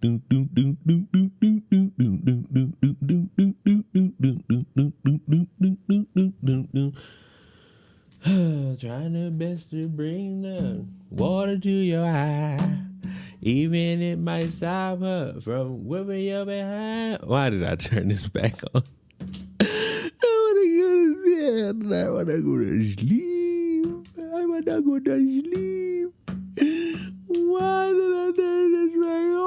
Trying their best to bring the water to your eye, even it might stop her from whipping you behind. Why did I turn this back on? I want to go to sleep. I want to go to sleep. Why did I turn this back on?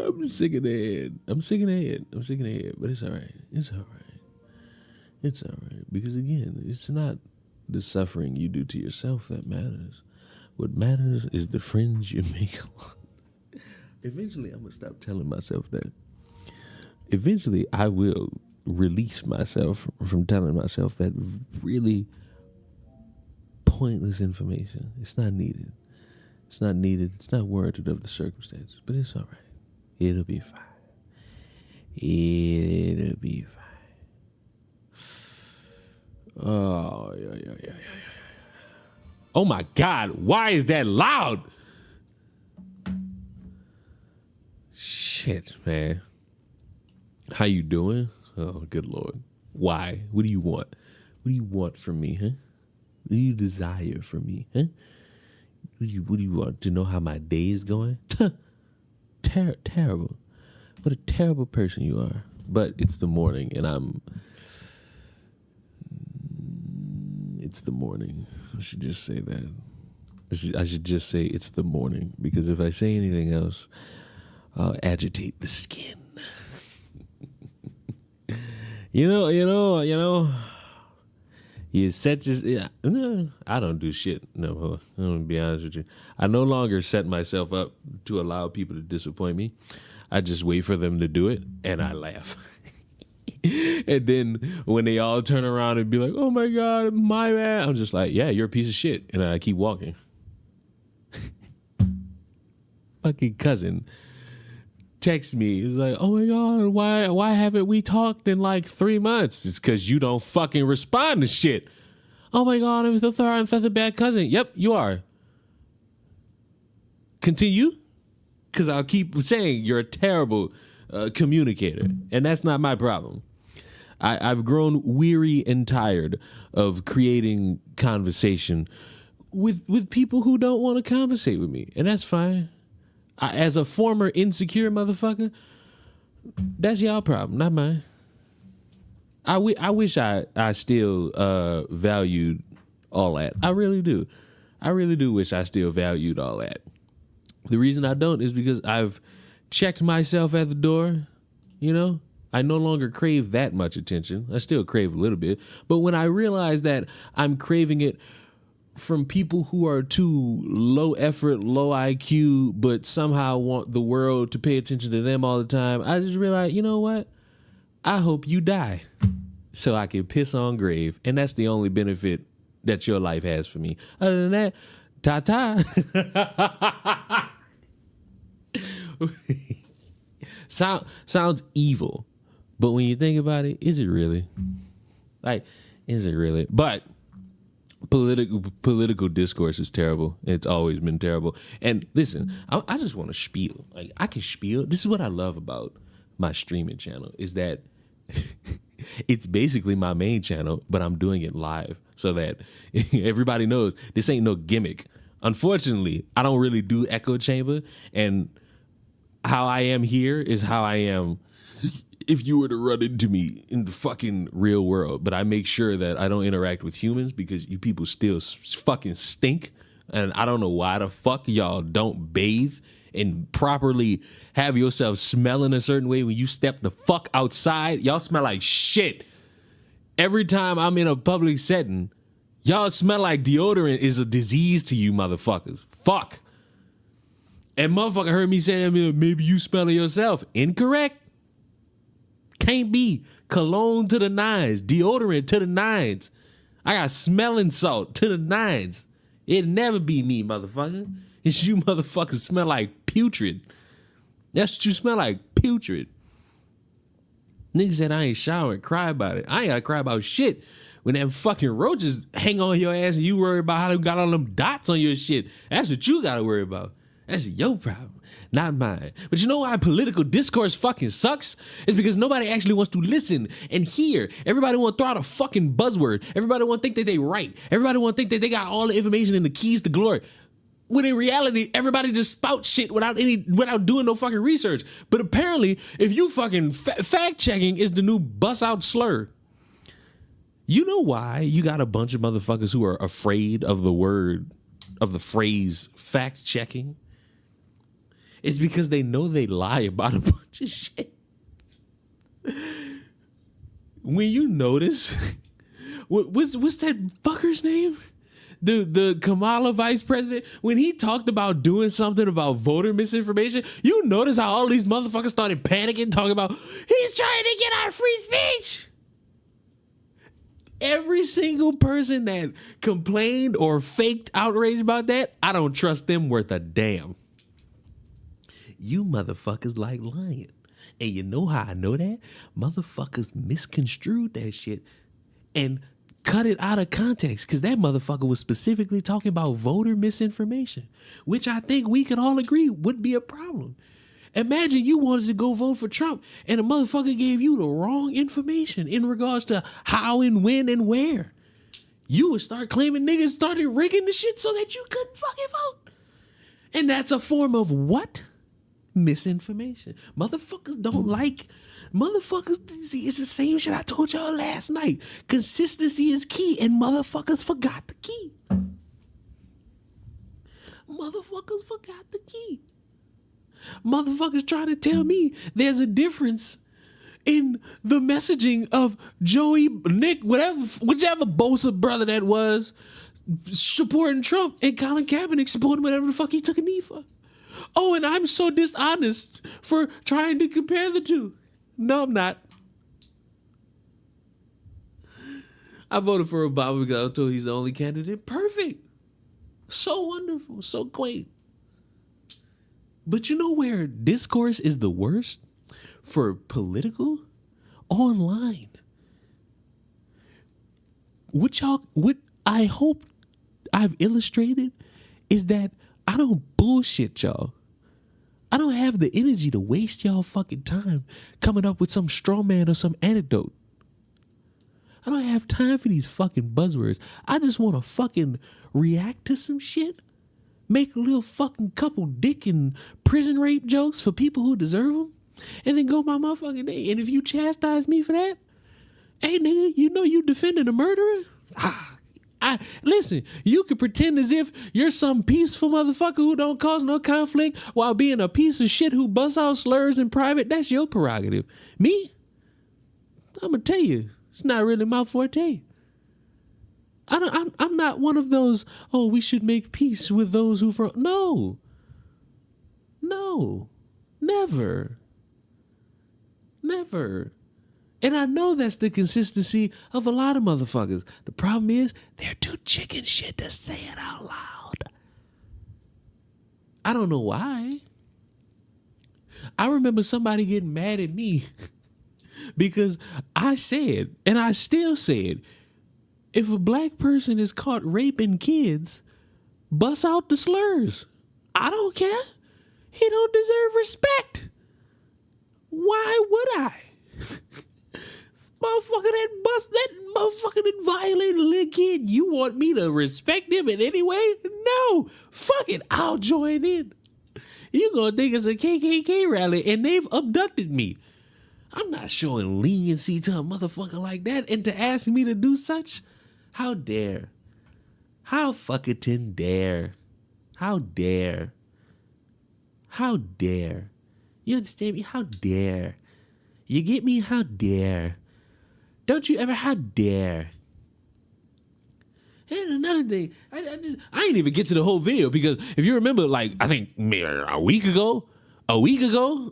I'm sick of the head. But it's all right. It's all right. Because again, it's not the suffering you do to yourself that matters. What matters is the friends you make along. Eventually, I'm going to stop telling myself that. Eventually, I will release myself from telling myself that really pointless information. It's not needed. It's not warranted of the circumstances. But it's all right. It'll be fine. Oh, yeah. Oh, my God. Why is that loud? Shit, man. How you doing? Oh, good Lord. Why? What do you want? What do you want from me, huh? What do you desire from me, huh? What do you want? To know how my day is going? Terrible. What a terrible person you are. But it's the morning, and it's the morning. I should just say that. I should just say it's the morning, because if I say anything else, I'll agitate the skin. You know. You set just, yeah. I don't do shit. No, I'm gonna be honest with you. I no longer set myself up to allow people to disappoint me. I just wait for them to do it, and I laugh. And then when they all turn around and be like, "Oh my God, my bad," I'm just like, "Yeah, you're a piece of shit," and I keep walking. Fucking cousin texts me. He's like, "Oh my God, why haven't we talked in like 3 months?" It's because you don't fucking respond to shit. Oh my God, I'm so sorry. I'm such a bad cousin. Yep, you are. Continue, because I'll keep saying you're a terrible communicator, and that's not my problem. I've grown weary and tired of creating conversation with people who don't want to conversate with me, and that's fine. As a former insecure motherfucker, that's y'all problem, not mine. I wish I still valued all that. I really do. I really do wish I still valued all that. The reason I don't is because I've checked myself at the door, you know? I no longer crave that much attention. I still crave a little bit. But when I realize that I'm craving it from people who are too low effort, low IQ, but somehow want the world to pay attention to them all the time, I just realize, you know what? I hope you die so I can piss on grave. And that's the only benefit that your life has for me. Other than that, ta-ta. Sounds evil. But when you think about it, is it really? Like, is it really? But political discourse is terrible. It's always been terrible. And listen, I just want to spiel. Like, I can spiel. This is what I love about my streaming channel, is that it's basically my main channel, but I'm doing it live so that everybody knows this ain't no gimmick. Unfortunately, I don't really do echo chamber, and how I am here is how I am if you were to run into me in the fucking real world. But I make sure that I don't interact with humans because you people still fucking stink. And I don't know why the fuck y'all don't bathe and properly have yourself smelling a certain way when you step the fuck outside. Y'all smell like shit. Every time I'm in a public setting, y'all smell like deodorant is a disease to you motherfuckers. Fuck. And motherfucker heard me say, maybe you smell it yourself. Incorrect. Can't be. Cologne to the nines. Deodorant to the nines. I got smelling salt to the nines. It'd never be me, motherfucker. It's you motherfuckers smell like putrid. That's what you smell like, putrid. Niggas said I ain't showering, cry about it. I ain't gotta cry about shit. When them fucking roaches hang on your ass and you worry about how they got all them dots on your shit. That's what you gotta worry about. That's your problem, not mine. But you know why political discourse fucking sucks? It's because nobody actually wants to listen and hear. Everybody want to throw out a fucking buzzword. Everybody want to think that they right. Everybody want to think that they got all the information and the keys to glory. When in reality, everybody just spouts shit without doing no fucking research. But apparently, if you fucking fact checking is the new bust out slur. You know why you got a bunch of motherfuckers who are afraid of the phrase fact checking? It's because they know they lie about a bunch of shit. When you notice, what's that fucker's name? The Kamala vice president, when he talked about doing something about voter misinformation, you notice how all these motherfuckers started panicking, talking about, he's trying to get our free speech. Every single person that complained or faked outrage about that, I don't trust them worth a damn. You motherfuckers like lying. And you know how I know that? Motherfuckers misconstrued that shit and cut it out of context, because that motherfucker was specifically talking about voter misinformation, which I think we can all agree would be a problem. Imagine you wanted to go vote for Trump and a motherfucker gave you the wrong information in regards to how and when and where. You would start claiming niggas started rigging the shit so that you couldn't fucking vote. And that's a form of what? Misinformation. Motherfuckers don't like... Motherfuckers, it's the same shit I told y'all last night. Consistency is key, and motherfuckers forgot the key. Motherfuckers forgot the key. Motherfuckers trying to tell me there's a difference in the messaging of Joey, Nick, whichever Bosa brother that was, supporting Trump, and Colin Kaepernick supporting whatever the fuck he took a knee for. Oh, and I'm so dishonest for trying to compare the two. No, I'm not. I voted for Obama because I was told he's the only candidate. Perfect. So wonderful. So quaint. But you know where discourse is the worst? For political? Online. What I hope I've illustrated is that I don't bullshit y'all. I don't have the energy to waste y'all fucking time coming up with some straw man or some anecdote. I don't have time for these fucking buzzwords. I just want to fucking react to some shit, make a little fucking couple dick and prison rape jokes for people who deserve them, and then go my motherfucking day. And if you chastise me for that, hey nigga, you know you defended a murderer? Listen, you can pretend as if you're some peaceful motherfucker who don't cause no conflict while being a piece of shit who busts out slurs in private. That's your prerogative. Me? I'm gonna tell you, it's not really my forte. I'm not one of those, oh, we should make peace with those who No, never. And I know that's the consistency of a lot of motherfuckers. The problem is they're too chicken shit to say it out loud. I don't know why. I remember somebody getting mad at me because I said, and I still said, if a black person is caught raping kids, bust out the slurs. I don't care. He don't deserve respect. Why would I? That motherfucker that violated a little kid. You want me to respect him in any way? No. Fuck it. I'll join in. You gonna think it's a KKK rally and they've abducted me. I'm not showing leniency to a motherfucker like that, and to ask me to do such? How dare? How fucking dare? How dare? How dare? You understand me? How dare? You get me? How dare? Don't you ever? How dare? And another thing, I didn't even get to the whole video because if you remember, like, I think maybe a week ago,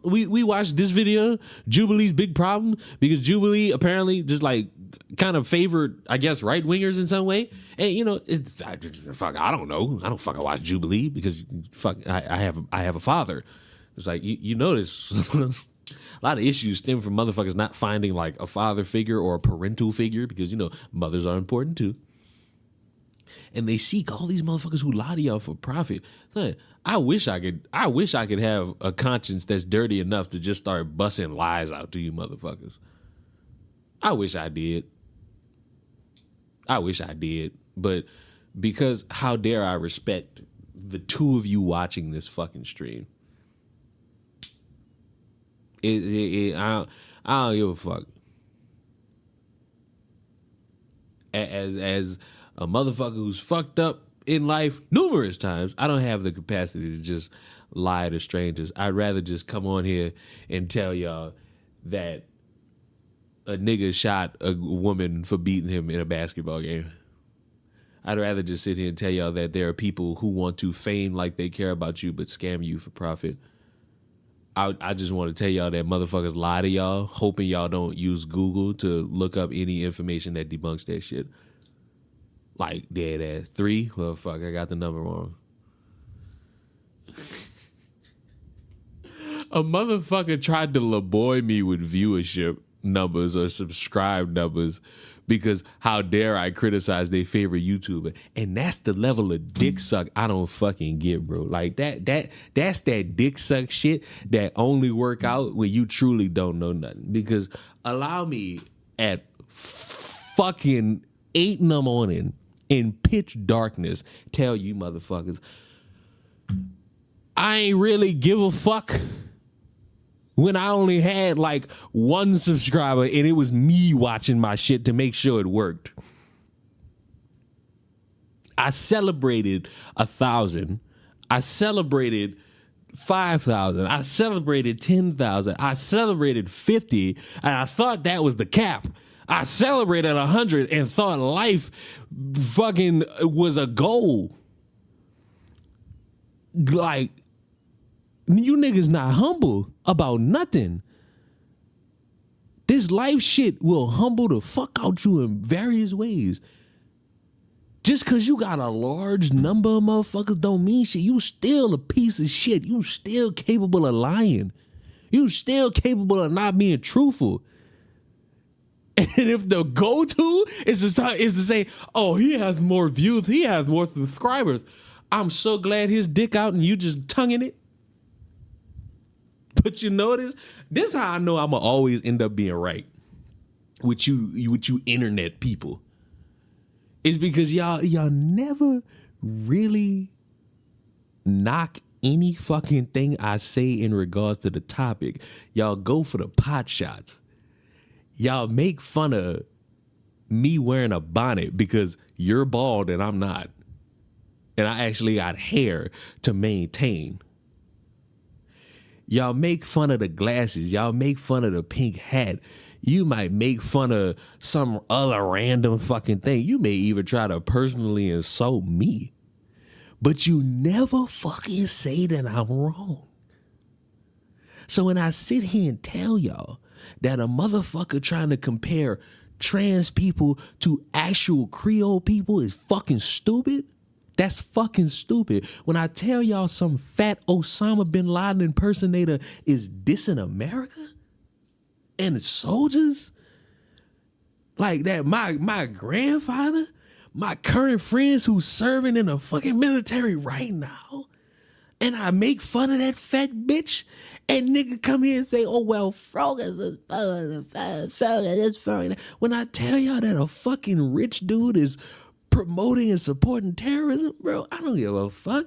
we watched this video, Jubilee's big problem, because Jubilee apparently just like kind of favored, I guess, right wingers in some way. And you know, I don't know. I don't fucking watch Jubilee because I have a father. It's like you notice a lot of issues stem from motherfuckers not finding like a father figure or a parental figure because, you know, mothers are important too. And they seek all these motherfuckers who lie to y'all for profit. Son, I wish I could have a conscience that's dirty enough to just start busting lies out to you motherfuckers. I wish I did. But because how dare I respect the two of you watching this fucking stream. I don't give a fuck. As a motherfucker who's fucked up in life numerous times, I don't have the capacity to just lie to strangers. I'd rather just come on here and tell y'all that a nigga shot a woman for beating him in a basketball game. I'd rather just sit here and tell y'all that there are people who want to feign like they care about you but scam you for profit. I just want to tell y'all that motherfuckers lie to y'all, hoping y'all don't use Google to look up any information that debunks that shit. Like Deabtes 3. Well, fuck, I got the number wrong. A motherfucker tried to laboy me with viewership numbers or subscribe numbers because how dare I criticize their favorite YouTuber. And that's the level of dick suck I don't fucking get, bro. Like that's that dick suck shit that only work out when you truly don't know nothing. Because allow me at fucking 8 in the morning in pitch darkness tell you motherfuckers I ain't really give a fuck when I only had like 1 subscriber and it was me watching my shit to make sure it worked. I celebrated 1,000. I celebrated 5,000. I celebrated 10,000. I celebrated 50, and I thought that was the cap. I celebrated 100 and thought life fucking was a goal. Like, you niggas not humble about nothing. This life shit will humble the fuck out you in various ways. Just because you got a large number of motherfuckers don't mean shit. You still a piece of shit. You still capable of lying. You still capable of not being truthful. And if the go-to is to say, oh, he has more views, he has more subscribers, I'm so glad his dick out and you just tonguing it. But you notice, this is how I know I'm going to always end up being right with you internet people. It's because y'all never really knock any fucking thing I say in regards to the topic. Y'all go for the pot shots. Y'all make fun of me wearing a bonnet because you're bald and I'm not. And I actually got hair to maintain. Y'all make fun of the glasses. Y'all make fun of the pink hat. You might make fun of some other random fucking thing. You may even try to personally insult me. But you never fucking say that I'm wrong. So when I sit here and tell y'all that a motherfucker trying to compare trans people to actual Creole people is fucking stupid, that's fucking stupid. When I tell y'all some fat Osama bin Laden impersonator is dissing America and the soldiers, like that, my grandfather, my current friends who's serving in the fucking military right now, and I make fun of that fat bitch, and nigga come here and say, oh, well, Frogan is fine. When I tell y'all that a fucking rich dude is promoting and supporting terrorism, bro, I don't give a fuck.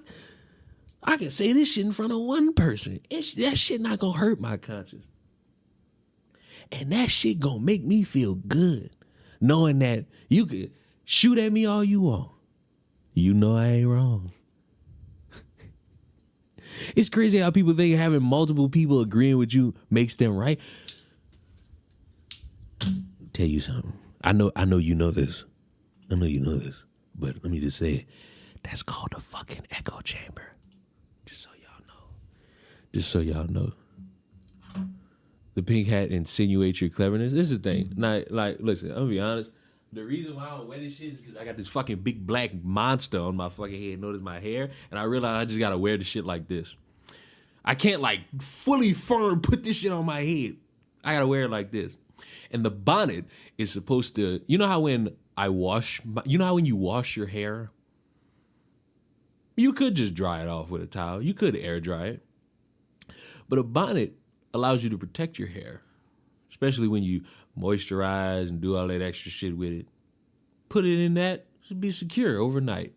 I can say this shit in front of one person. That shit not gonna hurt my conscience. And that shit gonna make me feel good, knowing that you could shoot at me all you want. You know I ain't wrong. It's crazy how people think having multiple people agreeing with you makes them right. Tell you something. I know you know this. I know you know this, but let me just say it. That's called a fucking echo chamber. Just so y'all know. Just so y'all know. The pink hat insinuates your cleverness. This is the thing. Now, like, listen, I'm gonna be honest. The reason why I don't wear this shit is because I got this fucking big black monster on my fucking head. Notice my hair, and I realize I just gotta wear the shit like this. I can't like fully firm put this shit on my head. I gotta wear it like this. And the bonnet is supposed to, you know how when I wash my, you know how when you wash your hair, you could just dry it off with a towel. You could air dry it. But a bonnet allows you to protect your hair, especially when you moisturize and do all that extra shit with it. Put it in that, to be secure overnight.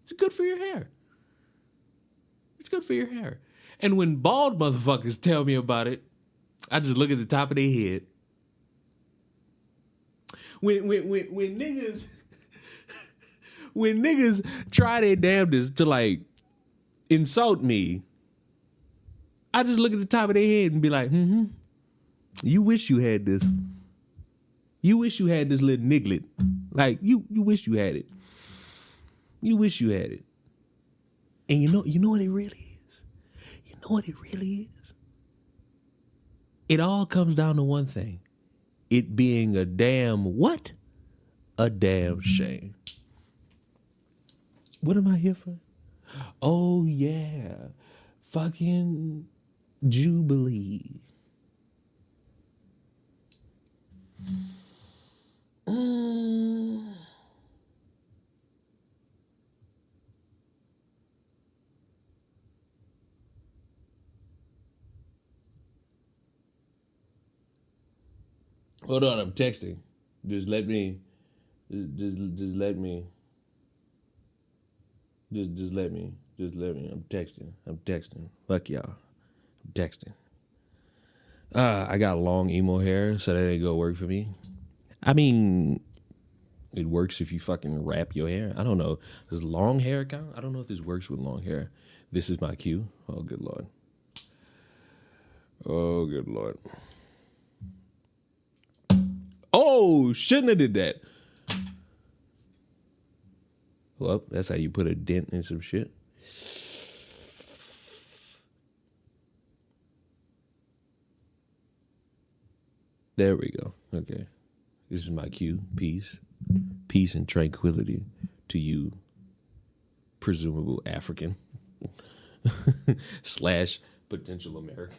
It's good for your hair. It's good for your hair. And when bald motherfuckers tell me about it, I just look at the top of their head. When niggas when niggas try their damnedest to like insult me, I just look at the top of their head and be like, you wish you had this. You wish you had this little niglet. Like you wish you had it. You wish you had it. And you know what it really is? You know what it really is? It all comes down to one thing. It being a damn what? A damn shame. What am I here for? Oh, yeah. Fucking Jubilee. Hold on, I'm texting. Just let me. Just let me. Just let me. Just let me. I'm texting. Fuck y'all. I'm texting. I got long emo hair, so that ain't gonna work for me. I mean, it works if you fucking wrap your hair. I don't know. Does long hair count? I don't know if this works with long hair. This is my cue. Oh, good Lord. Oh, good Lord. Oh, shouldn't have did that. Well, that's how you put a dent in some shit. There we go. Okay. This is my cue. Peace. Peace and tranquility to you, presumable African / potential American.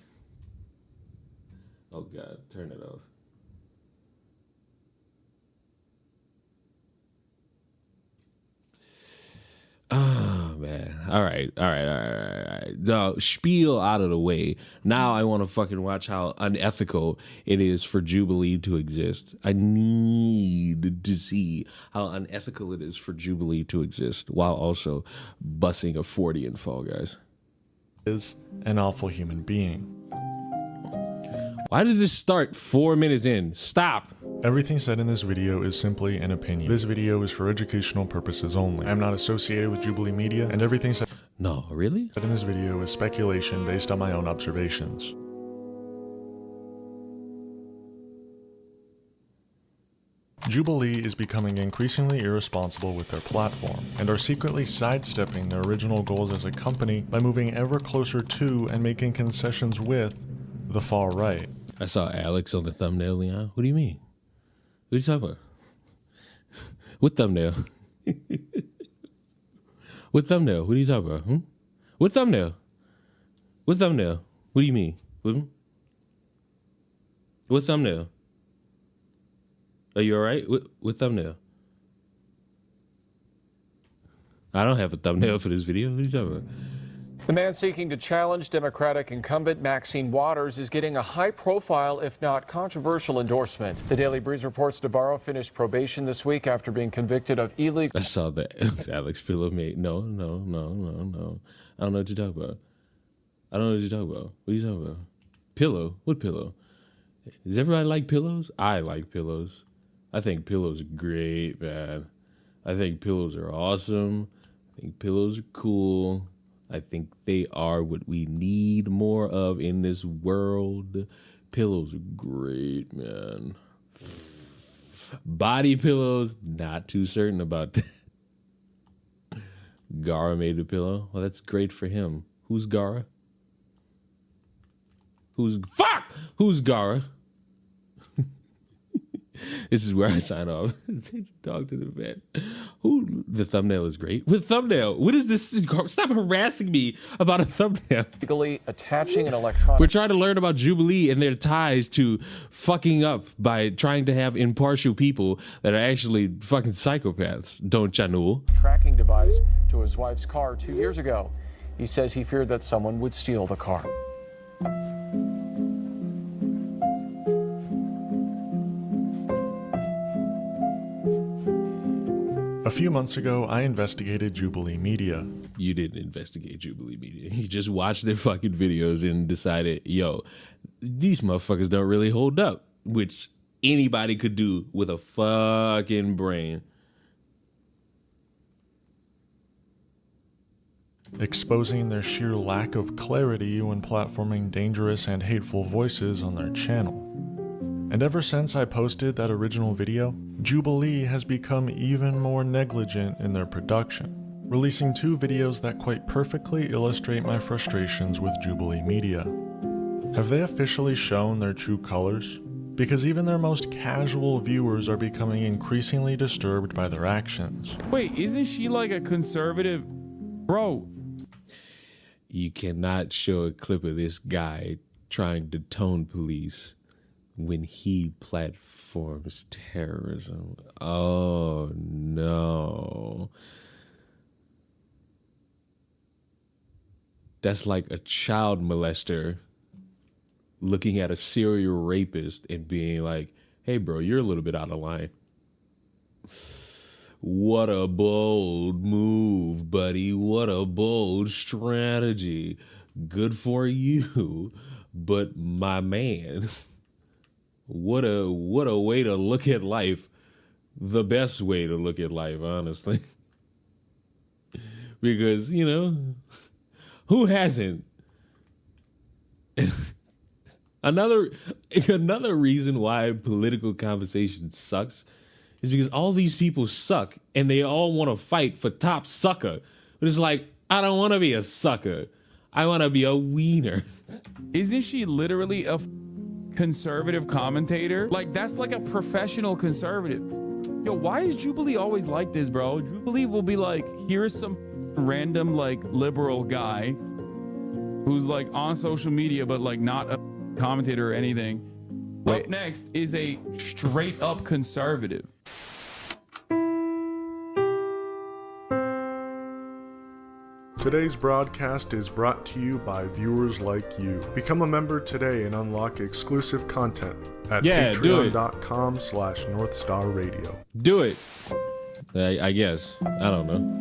Oh, God. Turn it off. Oh, man. All right. The spiel out of the way. Now I want to fucking watch how unethical it is for Jubilee to exist. I need to see how unethical it is for Jubilee to exist while also bussing a 40 in Fall Guys. Is an awful human being. Why did this start 4 minutes in? Stop. Everything said in this video is simply an opinion. This video is for educational purposes only. I am not associated with Jubilee Media, and everything said No, really? in this video is speculation based on my own observations. Jubilee is becoming increasingly irresponsible with their platform, and are secretly sidestepping their original goals as a company by moving ever closer to and making concessions with the far right. I saw Alex on the thumbnail, Leon. What do you mean? What are you talking about? What thumbnail? What thumbnail? What are you talking about? What thumbnail? What thumbnail? What do you mean? What thumbnail? Are you all right? What thumbnail? I don't have a thumbnail for this video. What are you talking about? The man seeking to challenge Democratic incumbent Maxine Waters is getting a high-profile, if not controversial, endorsement. The Daily Breeze reports Navarro finished probation this week after being convicted of illegal... I saw that. It's Alex Pillow mate. No. I don't know what you're talking about. I don't know what you're talking about. What are you talking about? Pillow? What pillow? Does everybody like pillows? I like pillows. I think pillows are great, man. I think pillows are awesome. I think pillows are cool. I think they are what we need more of in this world. Pillows are great, man. Body pillows, not too certain about that. Gara made a pillow. Well, that's great for him. Who's Gara? Who's Gara? This is where I sign off. Take the dog to the vet. Who? The thumbnail is great. With thumbnail, what is this? Stop harassing me about a thumbnail. Legally attaching an electronic. We're trying to learn about Jubilee and their ties to fucking up by trying to have impartial people that are actually fucking psychopaths. Don't ya know? Tracking device to his wife's car 2 years ago. He says he feared that someone would steal the car. A few months ago, I investigated Jubilee Media. You didn't investigate Jubilee Media. You just watched their fucking videos and decided, yo, these motherfuckers don't really hold up, which anybody could do with a fucking brain. Exposing their sheer lack of clarity when platforming dangerous and hateful voices on their channel. And ever since I posted that original video, Jubilee has become even more negligent in their production, releasing 2 videos that quite perfectly illustrate my frustrations with Jubilee Media. Have they officially shown their true colors? Because even their most casual viewers are becoming increasingly disturbed by their actions. Wait, isn't she like a conservative? Bro. You cannot show a clip of this guy trying to tone police when he platforms terrorism. Oh, no. That's like a child molester looking at a serial rapist and being like, hey, bro, you're a little bit out of line. What a bold move, buddy. What a bold strategy. Good for you. But my man, what a way to look at life. The best way to look at life, honestly. Because, you know, who hasn't? Another reason why political conversation sucks is because all these people suck and they all want to fight for top sucker. But it's like, I don't want to be a sucker. I want to be a wiener. Isn't she literally a conservative commentator? Like, that's like a professional conservative. Yo, why is Jubilee always like this, bro? Jubilee will be like, here's some random like liberal guy who's like on social media but like not a commentator or anything. Up next is a straight up conservative. Today's broadcast is brought to you by viewers like you. Become a member today and unlock exclusive content at patreon.com/NorthstarRadio. Do it. I guess. I don't know.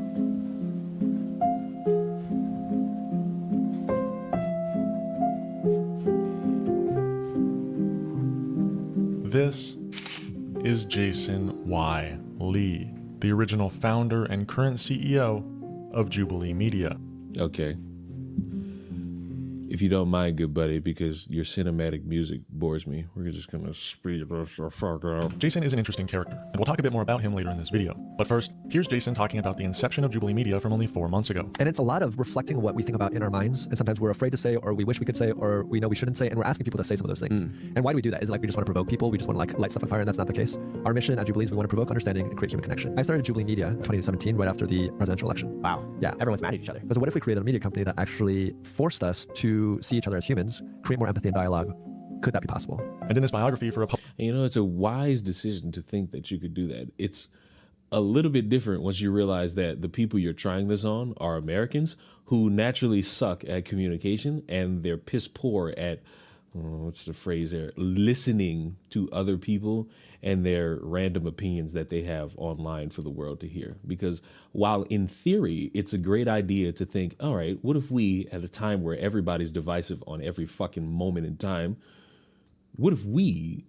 This is Jason Y. Lee, the original founder and current CEO of Jubilee Media. Okay. If you don't mind, good buddy, because your cinematic music bores me, we're just gonna speed this the fuck up. Jason is an interesting character, and we'll talk a bit more about him later in this video. But first, here's Jason talking about the inception of Jubilee Media from only 4 months ago. And it's a lot of reflecting what we think about in our minds, and sometimes we're afraid to say, or we wish we could say, or we know we shouldn't say, and we're asking people to say some of those things. And why do we do that? Is it like we just want to provoke people? We just want to like light stuff on fire, and that's not the case. Our mission at Jubilee is we want to provoke understanding and create human connection. I started Jubilee Media in 2017, right after the presidential election. Wow. Yeah. Everyone's mad at each other. So what if we created a media company that actually forced us to see each other as humans, create more empathy and dialogue? Could that be possible? And in this biography for a And you know, it's a wise decision to think that you could do that. It's a little bit different once you realize that the people you're trying this on are Americans who naturally suck at communication and they're piss poor at, what's the phrase there, listening to other people and their random opinions that they have online for the world to hear. Because while in theory, it's a great idea to think, all right, what if we, at a time where everybody's divisive on every fucking moment in time, what if we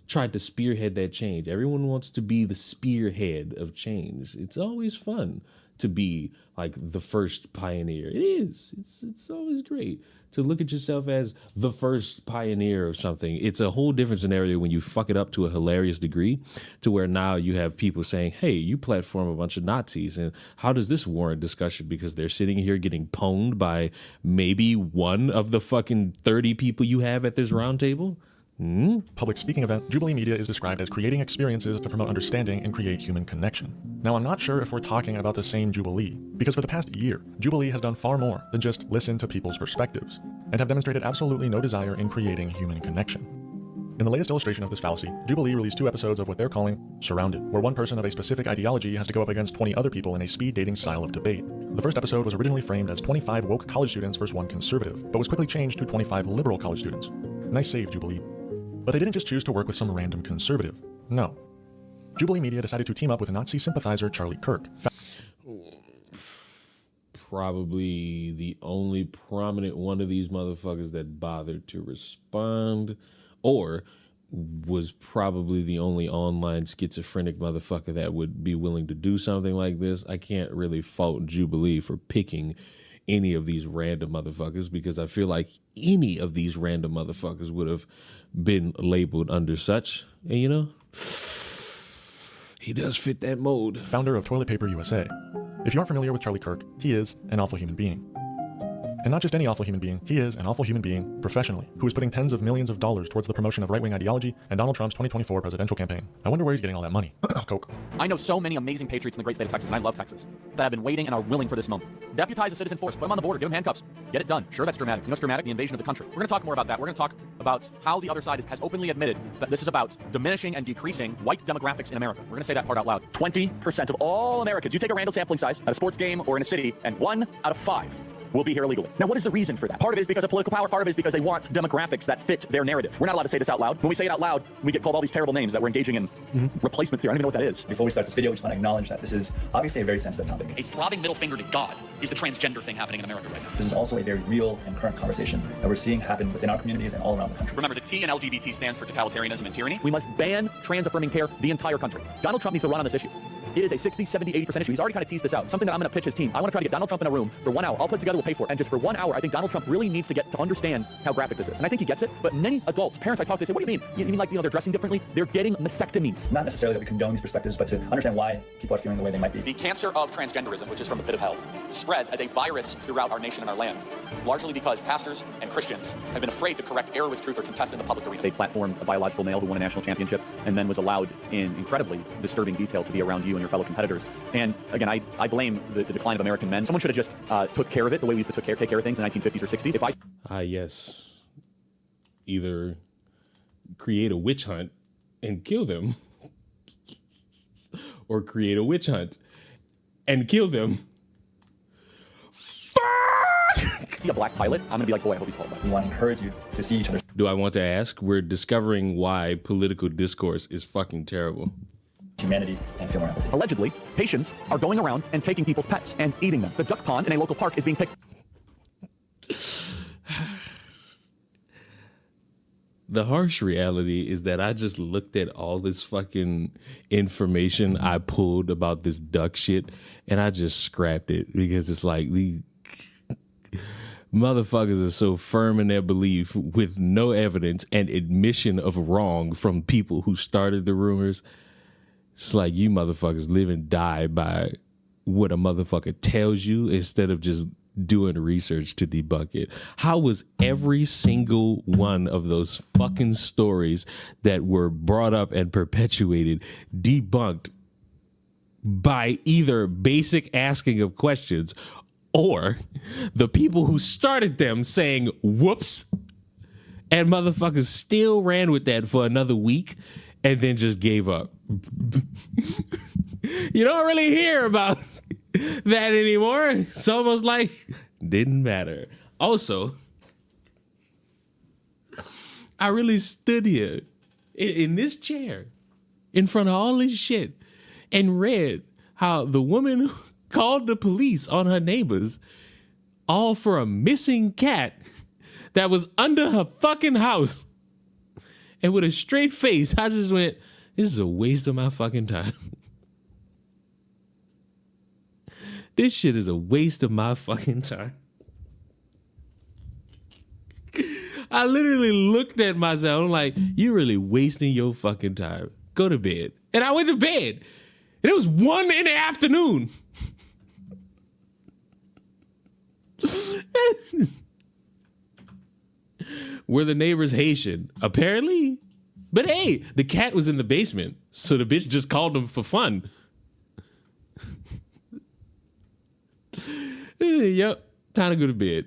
tried to spearhead that change? Everyone wants to be the spearhead of change. It's always fun to be like the first pioneer. It is. It's always great to look at yourself as the first pioneer of something. It's a whole different scenario when you fuck it up to a hilarious degree to where now you have people saying, hey, you platform a bunch of Nazis, and how does this warrant discussion? Because they're sitting here getting pwned by maybe one of the fucking 30 people you have at this round table. public speaking event, Jubilee Media is described as creating experiences to promote understanding and create human connection. Now, I'm not sure if we're talking about the same Jubilee, because for the past year, Jubilee has done far more than just listen to people's perspectives, and have demonstrated absolutely no desire in creating human connection. In the latest illustration of this fallacy, Jubilee released 2 episodes of what they're calling Surrounded, where one person of a specific ideology has to go up against 20 other people in a speed dating style of debate. The first episode was originally framed as 25 woke college students versus 1 conservative, but was quickly changed to 25 liberal college students. Nice save, Jubilee. But they didn't just choose to work with some random conservative. No. Jubilee Media decided to team up with Nazi sympathizer Charlie Kirk. Probably the only prominent one of these motherfuckers that bothered to respond, or was probably the only online schizophrenic motherfucker that would be willing to do something like this. I can't really fault Jubilee for picking any of these random motherfuckers, because I feel like any of these random motherfuckers would have been labeled under such. And you know, he does fit that mold. Founder of Toilet Paper USA. If you aren't familiar with Charlie Kirk, he is an awful human being. And not just any awful human being, he is an awful human being professionally, who is putting tens of millions of dollars towards the promotion of right-wing ideology and Donald Trump's 2024 presidential campaign. I wonder where he's getting all that money. Coke. I know so many amazing patriots in the great state of Texas, and I love Texas, that have been waiting and are willing for this moment. Deputize a citizen force, put them on the border, give them handcuffs, get it done. Sure, that's dramatic. You know what's dramatic? The invasion of the country. We're going to talk more about that. We're going to talk about how the other side has openly admitted that this is about diminishing and decreasing white demographics in America. We're going to say that part out loud. 20% of all Americans, you take a random sampling size at a sports game or in a city, and 1 out of 5 will be here illegally. Now, what is the reason for that? Part of it is because of political power. Part of it is because they want demographics that fit their narrative. We're not allowed to say this out loud. When we say it out loud, we get called all these terrible names that we're engaging in replacement theory. I don't even know what that is. Before we start this video, we just want to acknowledge that this is obviously a very sensitive topic. A throbbing middle finger to God is the transgender thing happening in America right now. This is also a very real and current conversation that we're seeing happen within our communities and all around the country. Remember, the T in LGBT stands for totalitarianism and tyranny. We must ban trans-affirming care the entire country. Donald Trump needs to run on this issue. It is a 60, 70, 80% issue. He's already kind of teased this out. Something that I'm going to pitch his team. I want to try to get Donald Trump in a room for 1 hour. I'll put it together, we'll pay for it. And just for 1 hour, I think Donald Trump really needs to get to understand how graphic this is. And I think he gets it. But many adults, parents I talk to, say, what do you mean? You mean like, they're dressing differently? They're getting mastectomies. Not necessarily that we condone these perspectives, but to understand why people are feeling the way they might be. The cancer of transgenderism, which is from the pit of hell, spreads as a virus throughout our nation and our land, largely because pastors and Christians have been afraid to correct error with truth or contest in the public arena. They platformed a biological male who won a national championship and then was allowed in incredibly disturbing detail to be around you and your fellow competitors. And again, I blame the decline of American men. Someone should have just took care of it the way we used to take care of things in the 1950s or 60s. If I yes. Either create a witch hunt and kill them, or create a witch hunt and kill them. see a black pilot, I'm gonna be like, boy, I hope he's qualified. We want to encourage you to see each other. Do I want to ask? We're discovering why political discourse is fucking terrible. Humanity and feel more empathy. Allegedly, Haitians are going around and taking people's pets and eating them. The duck pond in a local park is being picked. The harsh reality is that I just looked at all this fucking information I pulled about this duck shit and I just scrapped it because it's like the motherfuckers are so firm in their belief with no evidence and admission of wrong from people who started the rumors. It's like you motherfuckers live and die by what a motherfucker tells you instead of just doing research to debunk it. How was every single one of those fucking stories that were brought up and perpetuated debunked by either basic asking of questions or the people who started them saying whoops, and motherfuckers still ran with that for another week and then just gave up? You don't really hear about that anymore. It's almost like didn't matter. Also, I really stood here in this chair in front of all this shit and read how the woman called the police on her neighbors all for a missing cat that was under her fucking house. And with a straight face, I just went, this is a waste of my fucking time. This shit is a waste of my fucking time. I literally looked at myself. I'm like, you're really wasting your fucking time. Go to bed. And I went to bed. And it was 1 in the afternoon. Were the neighbors Haitian? Apparently. But hey, the cat was in the basement, so the bitch just called him for fun. Yep, time to go to bed.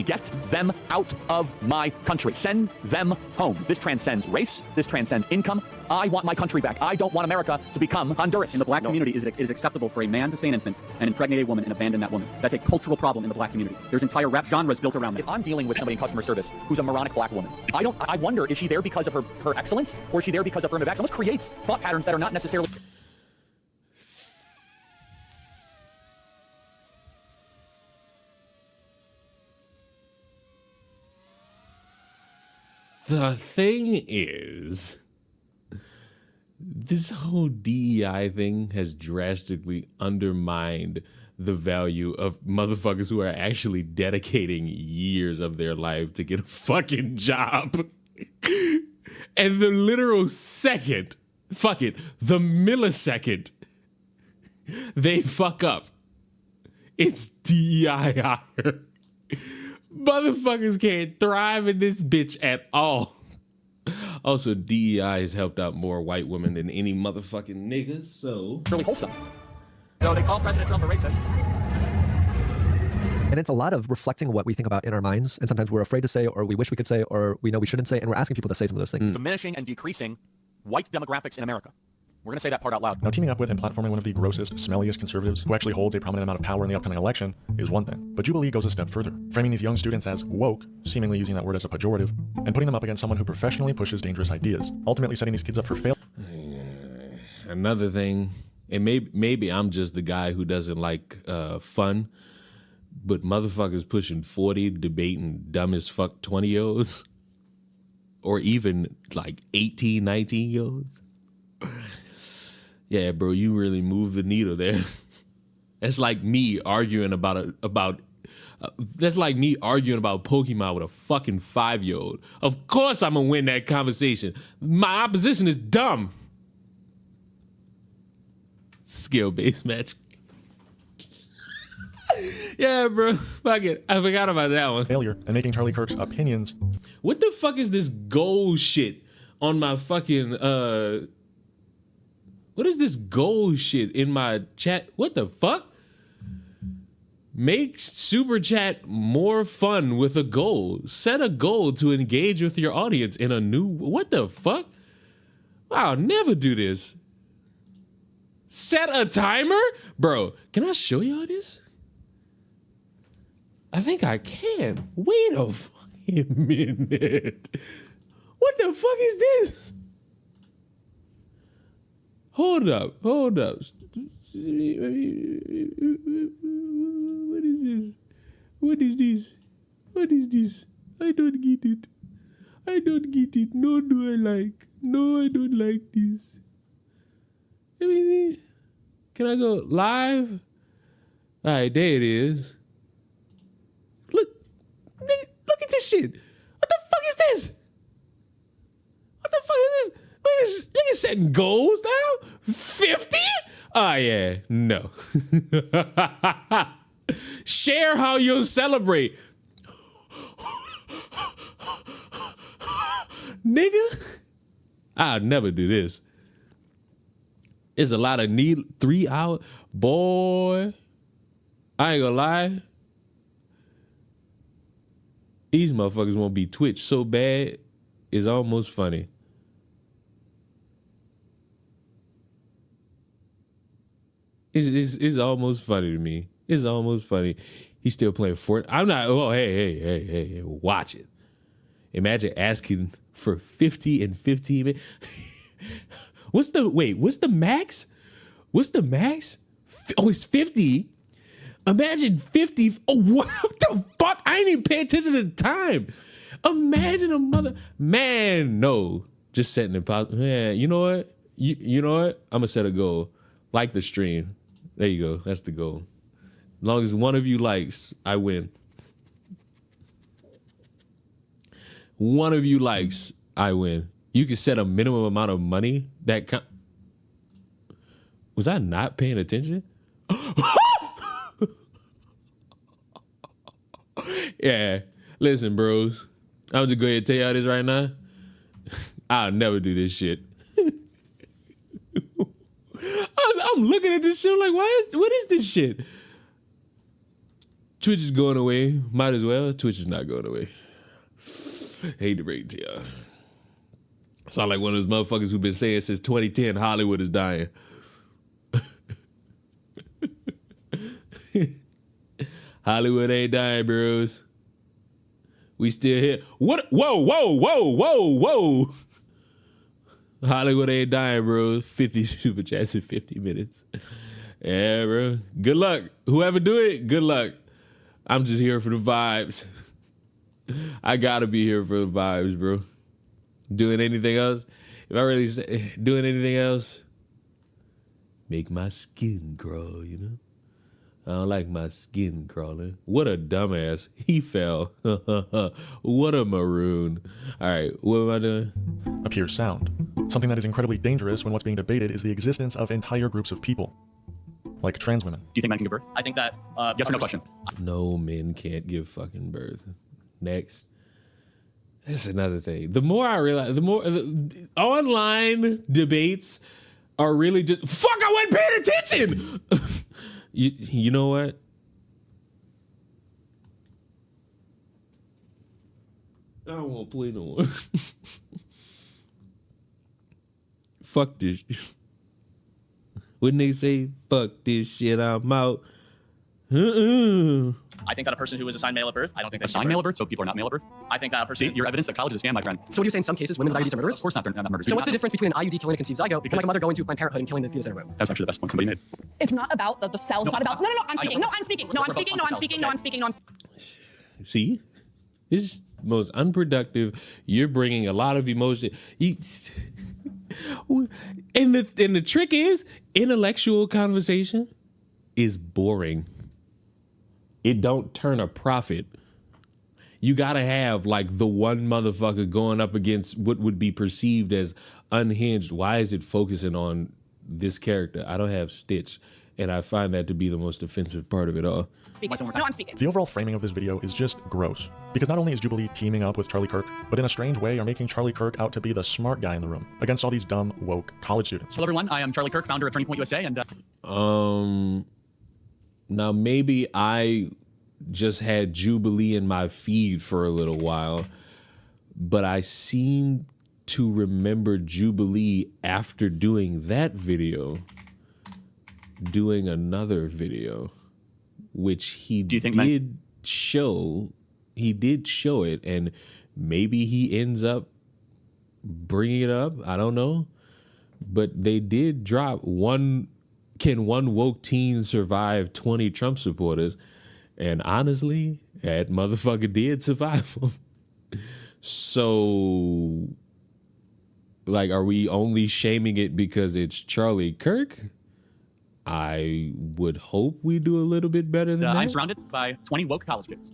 Get them out of my country. Send them home. This transcends race. This transcends income. I want my country back. I don't want America to become Honduras. In the black community, it is acceptable for a man to stay an infant and impregnate a woman and abandon that woman. That's a cultural problem in the black community. There's entire rap genres built around that. If I'm dealing with somebody in customer service who's a moronic black woman, I wonder, is she there because of her excellence, or is she there because of affirmative action? This creates thought patterns that are not necessarily... The thing is, this whole DEI thing has drastically undermined the value of motherfuckers who are actually dedicating years of their life to get a fucking job. And the literal second, the millisecond they fuck up, it's DEI hire. Motherfuckers can't thrive in this bitch at all. Also, DEI has helped out more white women than any motherfucking nigga, so... really wholesome. So they call President Trump a racist. And it's a lot of reflecting what we think about in our minds. And sometimes we're afraid to say, or we wish we could say, or we know we shouldn't say. And we're asking people to say some of those things. Diminishing and decreasing white demographics in America. We're going to say that part out loud. Now, teaming up with and platforming one of the grossest, smelliest conservatives who actually holds a prominent amount of power in the upcoming election is one thing. But Jubilee goes a step further, framing these young students as woke, seemingly using that word as a pejorative, and putting them up against someone who professionally pushes dangerous ideas, ultimately setting these kids up for failure. Another thing, and maybe I'm just the guy who doesn't like fun, but motherfuckers pushing 40 debating dumb as fuck 20-year-olds, or even like 18, 19-year-olds. Yeah, bro, you really moved the needle there. That's like me arguing that's like me arguing about Pokemon with a fucking 5-year-old. Of course I'm gonna win that conversation. My opposition is dumb. Skill-based match. Yeah, bro. Fuck it. I forgot about that one. Failure and making Charlie Kirk's opinions. What the fuck is this gold shit on my fucking what is this gold shit in my chat? What the fuck? Make super chat more fun with a goal. Set a goal to engage with your audience in a new... What the fuck? I'll never do this. Set a timer? Bro, can I show y'all this? I think I can. Wait a fucking minute. What the fuck is this? Hold up. What is this? What is this? I don't get it. No, do I like? No, I don't like this. Let me see. Can I go live? All right, there it is. Look at this shit. What the fuck is this? Nigga setting goals now? 50? Oh, yeah. No. Share how you'll celebrate. Nigga, I'll never do this. It's a lot of 3 hours. Boy, I ain't gonna lie. These motherfuckers won't be Twitch so bad, it's almost funny. It's almost funny to me. It's almost funny. He's still playing Fortnite. I'm not, hey, watch it. Imagine asking for 50 and 15 minutes. What's the max? Oh, it's 50. Imagine 50. Oh, what the fuck? I ain't even pay attention to the time. Imagine man, no. Just setting it possible. Man, you know what? You know what? I'm gonna set a goal. Like the stream. There you go. That's the goal. As long as one of you likes, I win. One of you likes, I win. You can set a minimum amount of money that was I not paying attention? Yeah. Listen, bros. I'm just going to tell y'all this right now. I'll never do this shit. I'm looking at this shit. I'm like, what is this shit? Twitch is going away. Might as well. Twitch is not going away. Hate to break it to y'all. Sound like one of those motherfuckers who've been saying since 2010 Hollywood is dying. Hollywood ain't dying, bros. We still here. What? Whoa. Hollywood ain't dying, bro. 50 super chats in 50 minutes. Yeah, bro. Good luck. Whoever do it, good luck. I'm just here for the vibes. I gotta be here for the vibes, bro. Doing anything else? If I really say doing anything else, make my skin crawl, you know? I don't like my skin crawling. What a dumbass. He fell. What a maroon. All right, what am I doing? Appears sound. Something that is incredibly dangerous when what's being debated is the existence of entire groups of people, like trans women. Do you think men can give birth? I think that, yes or no question. No, men can't give fucking birth. Next. That's another thing. The more I realize, the more online debates are really just, fuck, I wasn't paying attention. You know what? I don't want to play no more. Fuck this. Wouldn't they say, fuck this shit, I'm out? I think that a person who is assigned male at birth, I don't think they assigned male at birth, so people are not male at birth. I think that a person. See, your evidence that college is a scam, my friend. So what do you say in some cases women with IUDs are murderers? Of course not, they're not murderers. So what's the difference between an IUD killing a conceived zygote and like a mother going to Planned Parenthood and killing the fetus in her womb? That's actually the best point somebody made. It's not about the cells. It's not about. No, I'm speaking. See? This is the most unproductive. You're bringing a lot of emotion. And the trick is, intellectual conversation is boring. It don't turn a profit. You gotta have like the one motherfucker going up against what would be perceived as unhinged. Why is it focusing on this character? I don't have Stitch, and I find that to be the most offensive part of it all. I'm speaking. The overall framing of this video is just gross. Because not only is Jubilee teaming up with Charlie Kirk, but in a strange way are making Charlie Kirk out to be the smart guy in the room against all these dumb, woke college students. Hello everyone, I am Charlie Kirk, founder of Turning Point USA, and Now maybe I just had Jubilee in my feed for a little while, but I seem to remember Jubilee after doing that video, doing another video, which he did show it, and maybe he ends up bringing it up. I don't know, but they did drop one. Can one woke teen survive 20 Trump supporters? And honestly, that motherfucker did survive them. So, like, are we only shaming it because it's Charlie Kirk? I would hope we do a little bit better than that. I'm surrounded by 20 woke college kids.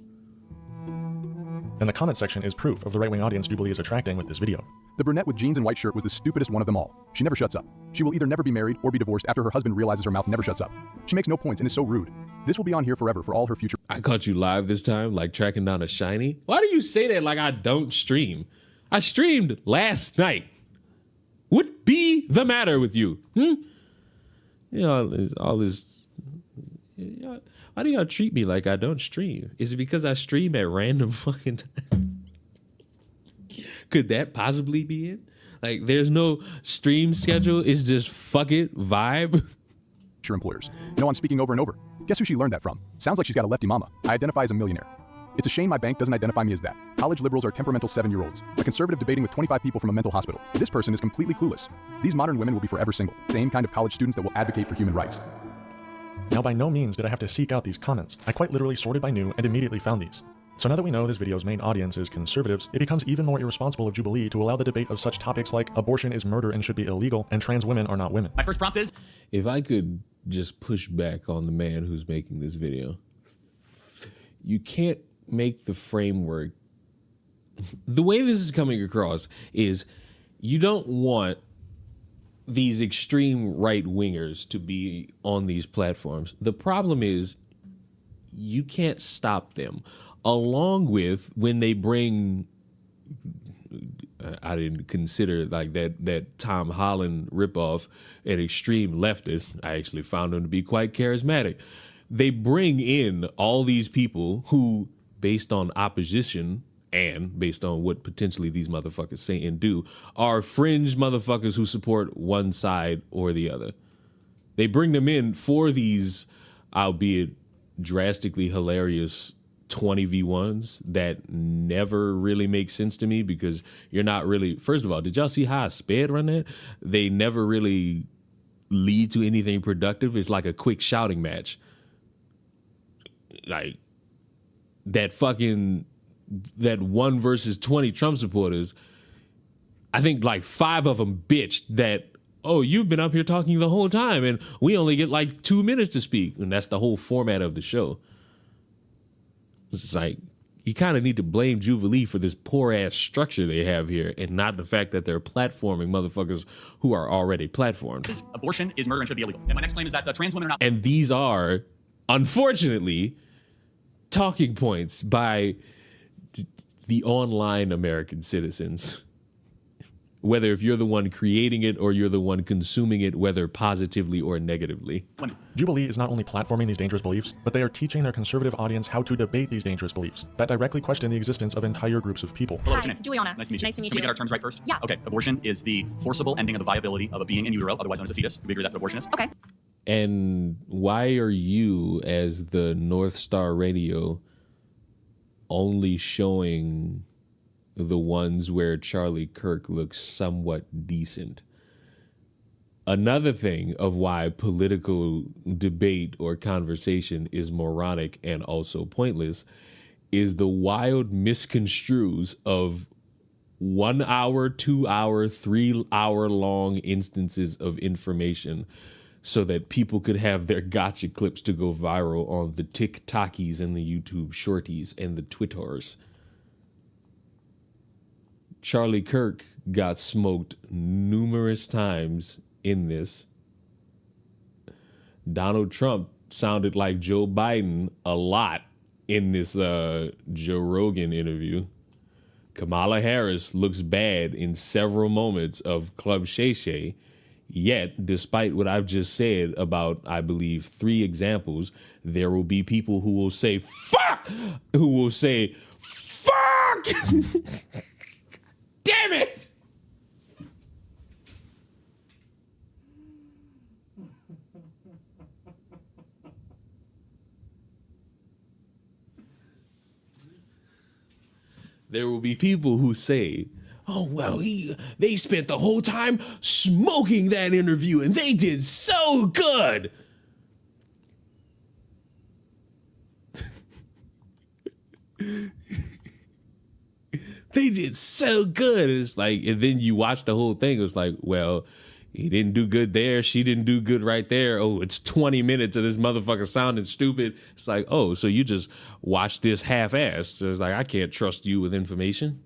And the comment section is proof of the right-wing audience Jubilee is attracting with this video. The brunette with jeans and white shirt was the stupidest one of them all. She never shuts up. She will either never be married or be divorced after her husband realizes her mouth never shuts up. She makes no points and is so rude. This will be on here forever for all her future. I caught you live this time, like tracking down a shiny. Why do you say that like I don't stream? I streamed last night. What be the matter with you? You know, all this. Why do y'all treat me like I don't stream? Is it because I stream at random fucking time? Could that possibly be it? Like, there's no stream schedule. It's just fuck it vibe. Your employers. No, I'm speaking over and over. Guess who she learned that from? Sounds like she's got a lefty mama. I identify as a millionaire. It's a shame my bank doesn't identify me as that. College liberals are temperamental 7-year-olds. A conservative debating with 25 people from a mental hospital. This person is completely clueless. These modern women will be forever single. Same kind of college students that will advocate for human rights. Now, by no means did I have to seek out these comments. I quite literally sorted by new and immediately found these. So now that we know this video's main audience is conservatives, it becomes even more irresponsible of Jubilee to allow the debate of such topics like abortion is murder and should be illegal, and trans women are not women. My first prompt is, if I could just push back on the man who's making this video, you can't make the framework. The way this is coming across is you don't want these extreme right-wingers to be on these platforms. The problem is you can't stop them. Along with when they bring I didn't consider like that Tom Holland ripoff an extreme leftist. I actually found him to be quite charismatic. They bring in all these people who, based on opposition and based on what potentially these motherfuckers say and do, are fringe motherfuckers who support one side or the other. They bring them in for these, albeit drastically hilarious 20v1s that never really make sense to me because you're not really, first of all, did y'all see how I sped run that? They never really lead to anything productive. It's like a quick shouting match. Like that 1 versus 20 Trump supporters, I think like 5 of them bitched that, oh, you've been up here talking the whole time and we only get like 2 minutes to speak. And that's the whole format of the show. It's like, you kind of need to blame Jubilee for this poor ass structure they have here and not the fact that they're platforming motherfuckers who are already platformed. Abortion is murder and should be illegal. And my next claim is that trans women are not. And these are, unfortunately, talking points by the online American citizens. Whether if you're the one creating it or you're the one consuming it, whether positively or negatively. Jubilee is not only platforming these dangerous beliefs, but they are teaching their conservative audience how to debate these dangerous beliefs that directly question the existence of entire groups of people. Hello, Hi, Juliana. Nice to meet you. Nice to meet Can we you. get our terms right first? Yeah. Okay, abortion is the forcible ending of the viability of a being in utero, otherwise known as a fetus. Do we agree that's what abortion is? Okay. And why are you, as the North Star Radio, only showing the ones where Charlie Kirk looks somewhat decent? Another thing of why political debate or conversation is moronic and also pointless is the wild misconstrues of 1 hour, 2 hour, 3 hour long instances of information so that people could have their gotcha clips to go viral on the TikTokies and the YouTube shorties and the Twitters. Charlie Kirk got smoked numerous times in this. Donald Trump sounded like Joe Biden a lot in this Joe Rogan interview. Kamala Harris looks bad in several moments of Club Shay Shay. Yet, despite what I've just said about, I believe, 3 examples, there will be people who will say, fuck! Who will say, fuck! Damn it! There will be people who say, oh, well, they spent the whole time smoking that interview and they did so good. They did so good. It's like, and then you watch the whole thing. It was like, well, he didn't do good there. She didn't do good right there. Oh, it's 20 minutes of this motherfucker sounding stupid. It's like, oh, so you just watched this half-assed. It's like, I can't trust you with information.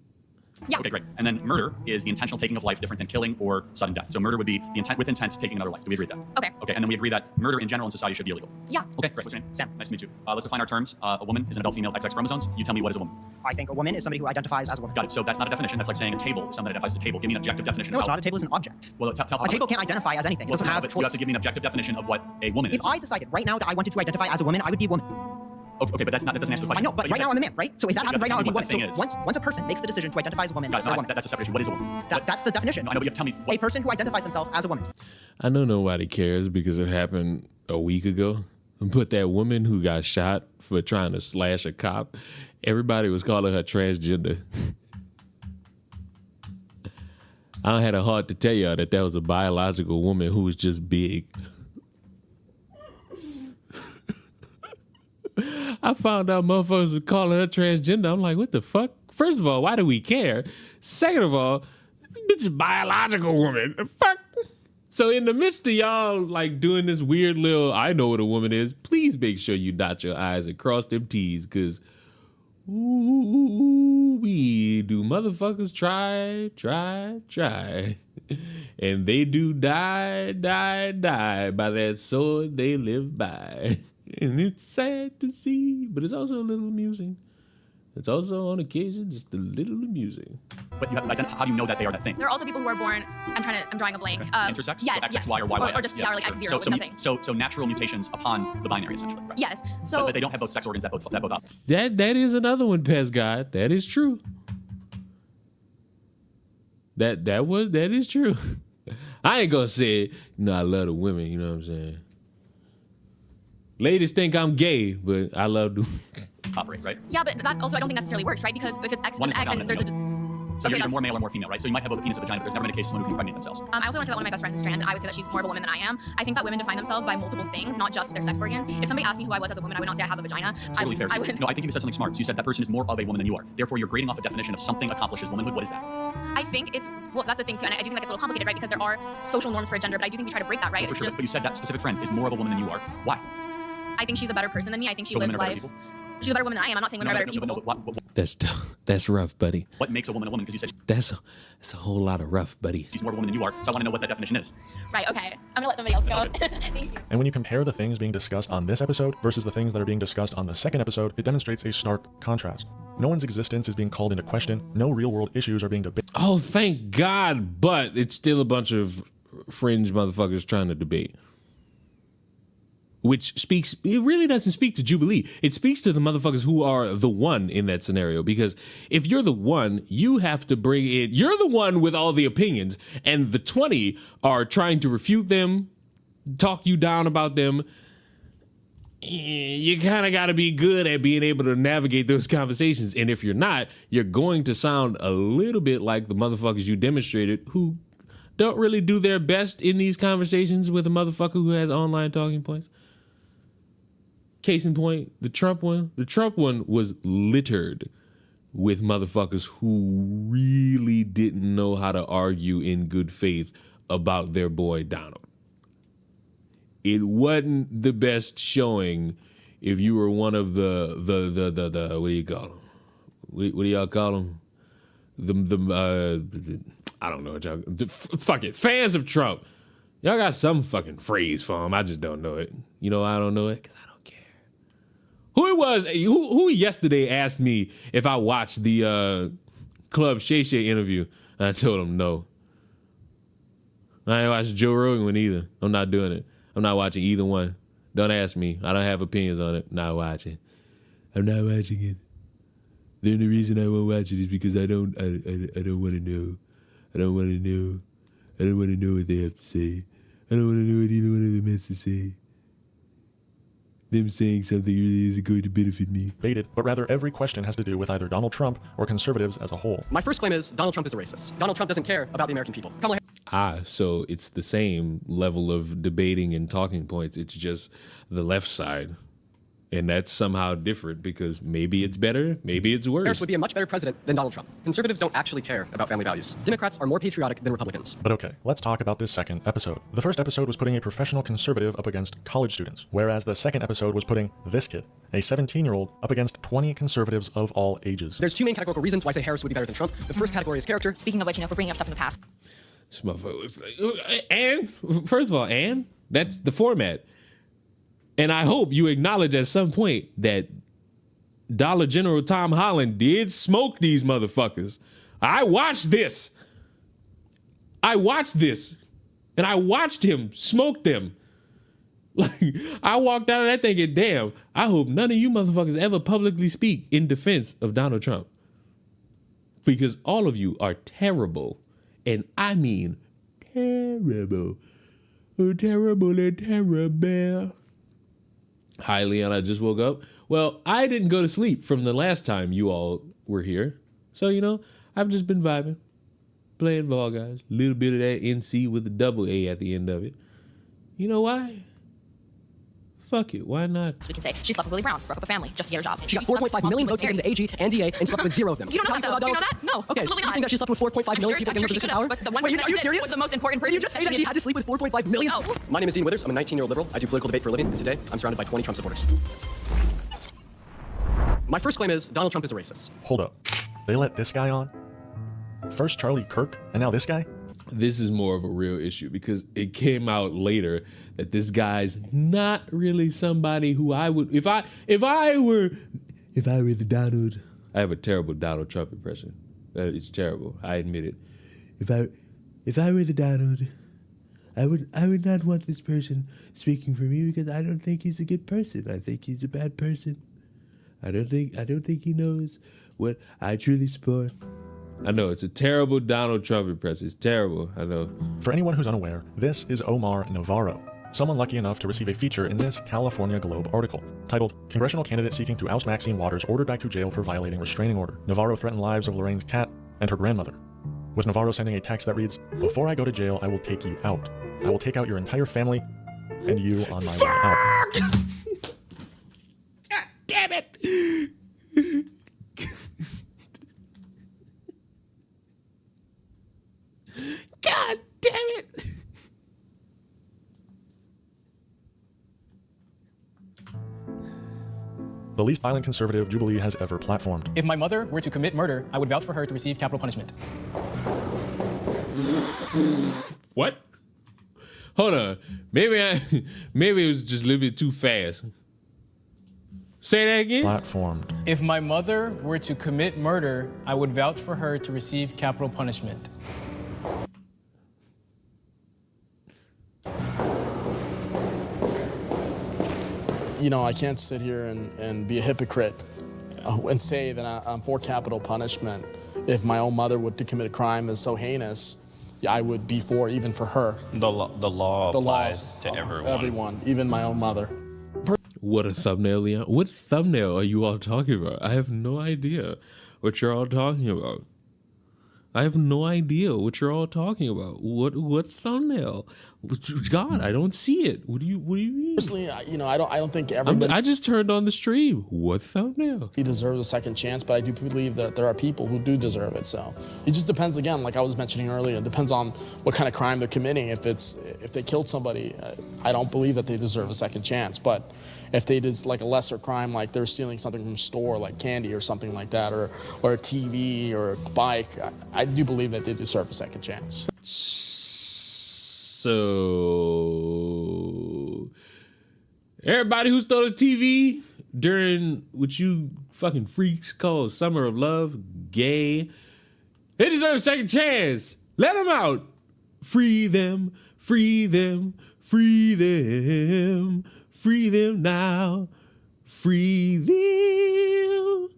Yeah. Okay, great. And then murder is the intentional taking of life, different than killing or sudden death. So murder would be the intent with intent taking another life. Do we agree with that? Okay. Okay, and then we agree that murder in general in society should be illegal. Yeah. Okay, great. What's your name? Sam. Nice to meet you. Let's define our terms. A woman is an adult female XX chromosomes. You tell me what is a woman. I think a woman is somebody who identifies as a woman. Got it. So that's not a definition. That's like saying a table is something that identifies as a table. Give me an objective definition. No, of it's how- not. A table is an object. Well, A table can't identify as anything. It Well, doesn't have but choice. you have to give me an objective definition of what a woman is. If I decided right now that I wanted to identify as a woman, I would be a woman. Okay, but that doesn't answer the I question. know, but right now I'm a man, right? So if that happened right now, I'd be a what woman. that So thing is. once a person makes the decision to identify as a woman, Got it. they're a No, woman. that's a separate issue. What is a woman? That's the definition. No, I know, but you have to tell me. A person who identifies themselves as a woman. I know nobody cares because it happened a week ago. But that woman who got shot for trying to slash a cop, everybody was calling her transgender. I had a heart to tell y'all that was a biological woman who was just big. I found out motherfuckers were calling her transgender. I'm like, what the fuck? First of all, why do we care? Second of all, this bitch is a biological woman. The fuck? So in the midst of y'all like doing this weird little, I know what a woman is, please make sure you dot your I's and cross them T's, because we do motherfuckers try. And they do die by that sword they live by. And it's sad to see, but it's also a little amusing. It's also on occasion just a little amusing. But you have how do you know that they are that thing? There are also people who are born. I'm drawing a blank. Intersex? Yes. So yes. XXY or YY? Or just yeah, or like X0 with nothing. So natural mutations upon the binary, essentially. Right? Yes. So but they don't have both sex organs that both up. That is another one, Pest God. That is true. That is true. I ain't gonna say it. I love the women. You know what I'm saying? Ladies think I'm gay, but I love to operate, right? yeah, but that also I don't think necessarily works, right? Because if it's X, One it's is X, and there's a so you're either more male or more female, right? So you might have both a penis and vagina, but there's never been a case of someone who can impregnate themselves. I also want to say that one of my best friends is trans, and I would say that she's more of a woman than I am. I think that women define themselves by multiple things, not just their sex organs. If somebody asked me who I was as a woman, I would not say I have a vagina. Totally fair. I would. No, I think you said something smart. So you said that person is more of a woman than you are. Therefore, you're grading off a definition of something accomplishes womanhood. What is that? I think it's well, that's the thing too, and I do think that gets a little complicated, right? Because there are social norms for gender, but I do think we try to break that, right? For sure. But you said that specific friend is more of a woman than you are. Why? I think she's a better person than me. I think she So lives women are life. better people? She's a better woman than I am. I'm not saying women are better people. That's rough, buddy. What makes a woman a woman? Because you said That's a whole lot of rough, buddy. she's more of a woman than you are. So I want to know what that definition is. Right. Okay. I'm gonna let somebody else go. Thank you. And when you compare the things being discussed on this episode versus the things that are being discussed on the second episode, it demonstrates a stark contrast. No one's existence is being called into question. No real-world issues are being debated. Oh, thank God, but it's still a bunch of fringe motherfuckers trying to debate. Which speaks, it really doesn't speak to Jubilee. It speaks to the motherfuckers who are the one in that scenario. Because if you're the one, you have to bring in, you're the one with all the opinions, and the 20 are trying to refute them, talk you down about them. You kind of got to be good at being able to navigate those conversations. And if you're not, you're going to sound a little bit like the motherfuckers you demonstrated who don't really do their best in these conversations with a motherfucker who has online talking points. Case in point, the Trump one. The Trump one was littered with motherfuckers who really didn't know how to argue in good faith about their boy Donald. It wasn't the best showing if you were one of the what do you call them? What do y'all call them? I don't know what y'all. Fuck it, fans of Trump. Y'all got some fucking phrase for him. I just don't know it. You know why I don't know it? Because I don't care. Who it was? Who yesterday asked me if I watched the Club Shay Shay interview? And I told him no. I ain't watched Joe Rogan one either. I'm not doing it. I'm not watching either one. Don't ask me. I don't have opinions on it. Not watching. I'm not watching it. The only reason I won't watch it is because I don't want to know. I don't want to know. I don't want to know what they have to say. I don't want to know what either one of them has to say. Them saying something really isn't going to benefit me. Debated, but rather every question has to do with either Donald Trump or conservatives as a whole. My first claim is Donald Trump is a racist. Donald Trump doesn't care about the American people. So it's the same level of debating and talking points. It's just the left side. And that's somehow different because maybe it's better, maybe it's worse. Harris would be a much better president than Donald Trump. Conservatives don't actually care about family values. Democrats are more patriotic than Republicans. But okay, let's talk about this second episode. The first episode was putting a professional conservative up against college students, whereas the second episode was putting this kid, a 17-year-old, up against 20 conservatives of all ages. There's two main categorical reasons why I say Harris would be better than Trump. The first category is character. Speaking of which, if we're bringing up stuff from the past. This motherfucker looks like, and first of all, and that's the format. And I hope you acknowledge at some point that Dollar General Tom Holland did smoke these motherfuckers. I watched this. And I watched him smoke them. Like, I walked out of that thinking, damn, I hope none of you motherfuckers ever publicly speak in defense of Donald Trump. Because all of you are terrible. And I mean terrible. Terrible and terrible. Hi, Leon, I just woke up. Well, I didn't go to sleep from the last time you all were here. So, I've just been vibing. Playing Fall Guys. A little bit of that NC with a double A at the end of it. You know why? Fuck it, why not? So we can say she slept with Willie Brown, broke up a family, just to get her job. She got 4.5 million votes to get into AG and DA and slept with 0 of them. You don't know that, though. You know that? No, okay, absolutely so you not. think that she slept with 4.5 million people in position of power? But the one Wait, are you serious? was the most important person. Did you just say that she had to sleep with 4.5 million? No. My name is Dean Withers. I'm a 19-year-old liberal. I do political debate for a living, and today I'm surrounded by 20 Trump supporters. My first claim is Donald Trump is a racist. Hold up. They let this guy on? First Charlie Kirk, and now this guy? This is more of a real issue because it came out later that this guy's not really somebody who I would, if I were the Donald, I have a terrible Donald Trump impression. It's terrible. I admit it. If I were the Donald, I would not want this person speaking for me because I don't think he's a good person. I think he's a bad person. I don't think he knows what I truly support. I know it's a terrible Donald Trump impression. It's terrible. I know. For anyone who's unaware, this is Omar Navarro, someone lucky enough to receive a feature in this California Globe article titled "Congressional Candidate Seeking to Oust Maxine Waters Ordered Back to Jail for Violating Restraining Order. Navarro Threatened Lives of Lorraine's Cat and Her Grandmother." Was Navarro sending a text that reads, "Before I go to jail, I will take you out. I will take out your entire family and you on my way out." God damn it! God damn it! The least violent conservative Jubilee has ever platformed. If my mother were to commit murder, I would vouch for her to receive capital punishment. What? Hold on. Maybe it was just a little bit too fast. Say that again? Platformed. If my mother were to commit murder, I would vouch for her to receive capital punishment. You know, I can't sit here and be a hypocrite and say that I'm for capital punishment. If my own mother would to commit a crime that's so heinous, I would be for, even for her. The law applies to everyone. Everyone, even my own mother. What a thumbnail, Leon. What thumbnail are you all talking about? I have no idea what you're all talking about. I have no idea what you're all talking about. What thumbnail? God, I don't see it. What do you mean? Personally, you know, I don't think everybody. I just turned on the stream. What thumbnail? He deserves a second chance, but I do believe that there are people who do deserve it. So it just depends. Again, like I was mentioning earlier, it depends on what kind of crime they're committing. If they killed somebody, I don't believe that they deserve a second chance. But if they did like a lesser crime, like they're stealing something from a store, like candy or something like that, or a TV or a bike, I do believe that they deserve a second chance. So, everybody who stole a TV during what you fucking freaks call Summer of Love, gay, they deserve a second chance. Let them out. Free them, free them, free them, free them now, free them.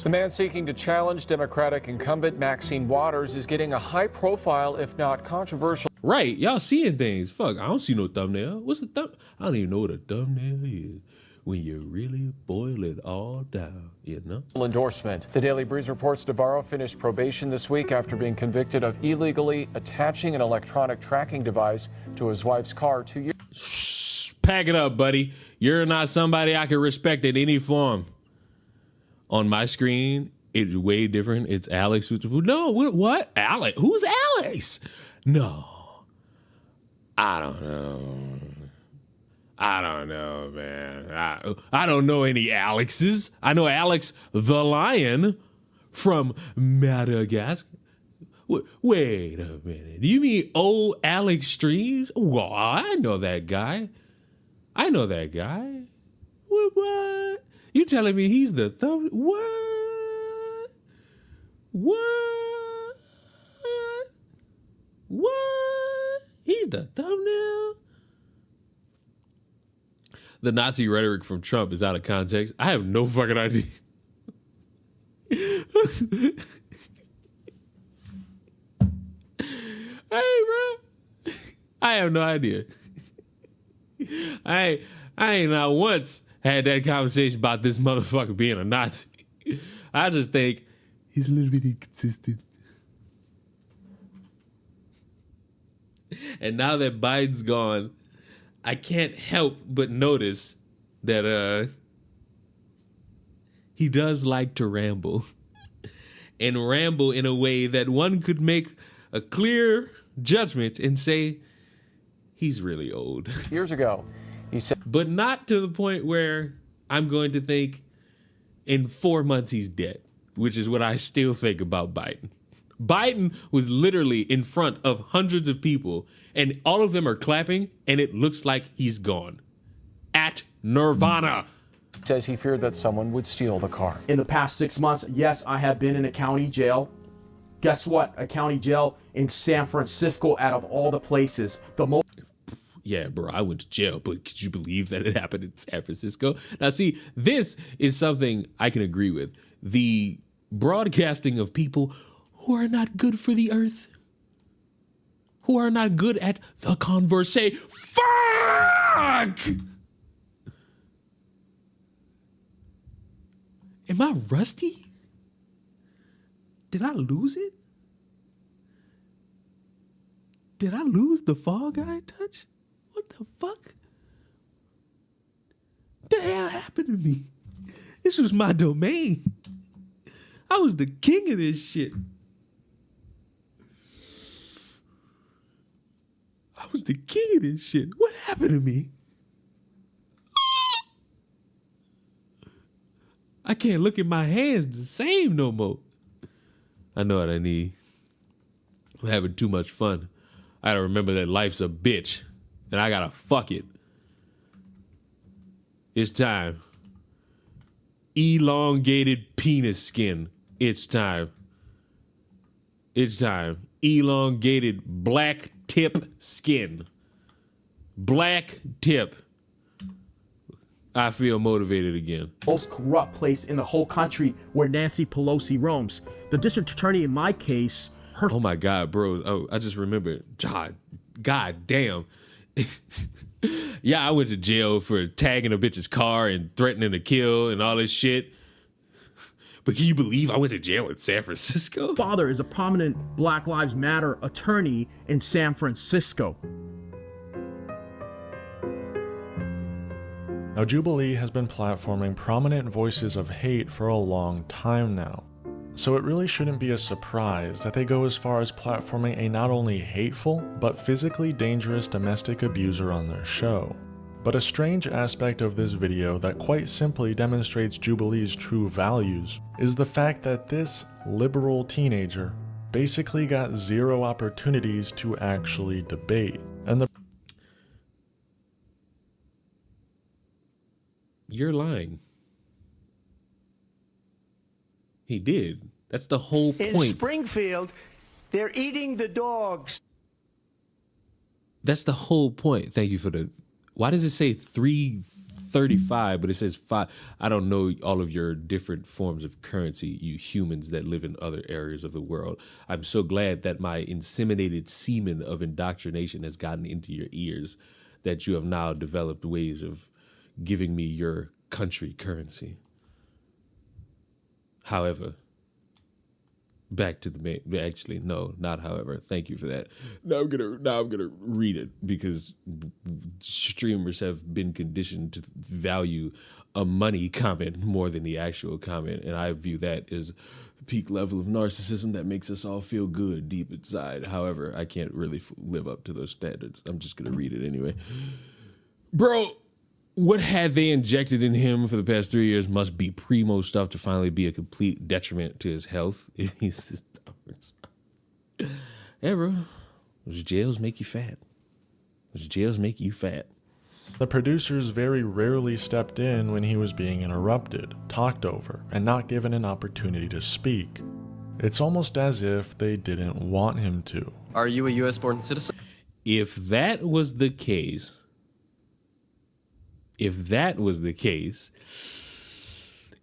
The man seeking to challenge Democratic incumbent Maxine Waters is getting a high-profile, if not controversial. Right, y'all seeing things. Fuck, I don't see no thumbnail. What's the thumb? I don't even know what a thumbnail is when you really boil it all down, you know? Endorsement. The Daily Breeze reports Navarro finished probation this week after being convicted of illegally attaching an electronic tracking device to his wife's car 2 years. Shh, pack it up, buddy. You're not somebody I can respect in any form. On my screen, it's way different. It's Alex. No, what? Alex? Who's Alex? No. I don't know, man. I don't know any Alexes. I know Alex the Lion from Madagascar. Wait a minute. Do you mean old Alex Streams? Well, I know that guy. What? You telling me he's the thumb? What? He's the thumbnail? The Nazi rhetoric from Trump is out of context. I have no fucking idea. Hey, bro. I have no idea. I ain't not once had that conversation about this motherfucker being a Nazi. I just think he's a little bit inconsistent. And now that Biden's gone, I can't help but notice that he does like to ramble. And ramble in a way that one could make a clear judgment and say, he's really old. Years ago, he said, but not to the point where I'm going to think in 4 months he's dead, which is what I still think about Biden. Biden was literally in front of hundreds of people and all of them are clapping and it looks like he's gone. At Nirvana. Says he feared that someone would steal the car. In the past 6 months, yes, I have been in a county jail. Guess what? A county jail in San Francisco, out of all the places. The most. Yeah, bro, I went to jail, but could you believe that it happened in San Francisco? Now, see, this is something I can agree with. The broadcasting of people who are not good for the earth, who are not good at the conversation. Fuck! Am I rusty? Did I lose it? Did I lose the fall guy touch? What the fuck? The hell happened to me? This was my domain. I was the king of this shit. I was the king of this shit. What happened to me? I can't look at my hands the same no more. I know what I need. I'm having too much fun. I gotta remember that life's a bitch, and I gotta fuck it. It's time. Elongated penis skin. It's time. It's time. Elongated black tip skin. Black tip. I feel motivated again. Most corrupt place in the whole country where Nancy Pelosi roams. The district attorney in my case, oh my God, bro. Oh, I just remembered. God damn. Yeah, I went to jail for tagging a bitch's car and threatening to kill and all this shit. But can you believe I went to jail in San Francisco? Father is a prominent Black Lives Matter attorney in San Francisco. Now, Jubilee has been platforming prominent voices of hate for a long time now, so it really shouldn't be a surprise that they go as far as platforming a not only hateful, but physically dangerous domestic abuser on their show. But a strange aspect of this video that quite simply demonstrates Jubilee's true values is the fact that this liberal teenager basically got zero opportunities to actually debate. And You're lying. He did. That's the whole point. In Springfield, they're eating the dogs. That's the whole point. Thank you for the... Why does it say 335, but it says 5? I don't know all of your different forms of currency, you humans that live in other areas of the world. I'm so glad that my inseminated semen of indoctrination has gotten into your ears, that you have now developed ways of giving me your country currency. However, back to the main. Actually, no, not however. Thank you for that. Now I'm gonna read it because streamers have been conditioned to value a money comment more than the actual comment, and I view that as the peak level of narcissism that makes us all feel good deep inside. However, I can't really live up to those standards. I'm just gonna read it anyway, bro. What had they injected in him for the past 3 years must be primo stuff to finally be a complete detriment to his health. He's just... Yeah, bro. Those jails make you fat. Those jails make you fat. The producers very rarely stepped in when he was being interrupted, talked over, and not given an opportunity to speak. It's almost as if they didn't want him to. Are you a U.S.-born citizen? If that was the case...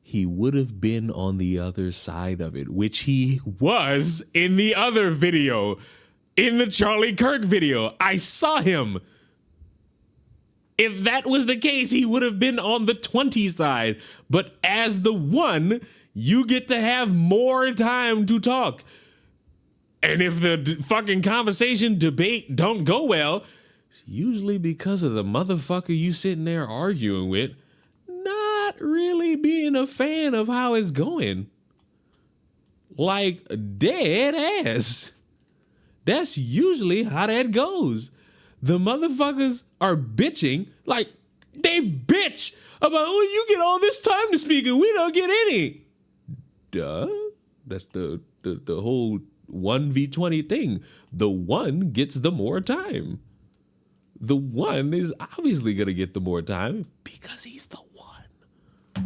he would have been on the other side of it, which he was in the other video, in the Charlie Kirk video. I saw him. If that was the case, he would have been on the 20 side. But as the one, you get to have more time to talk. And if the fucking conversation debate don't go well, usually because of the motherfucker you sitting there arguing with not really being a fan of how it's going. Like, dead ass. That's usually how that goes. The motherfuckers are bitching, like, they bitch about, oh, you get all this time to speak and we don't get any. Duh. That's the whole 1v20 thing. The one gets the more time. The one is obviously going to get the more time because he's the one.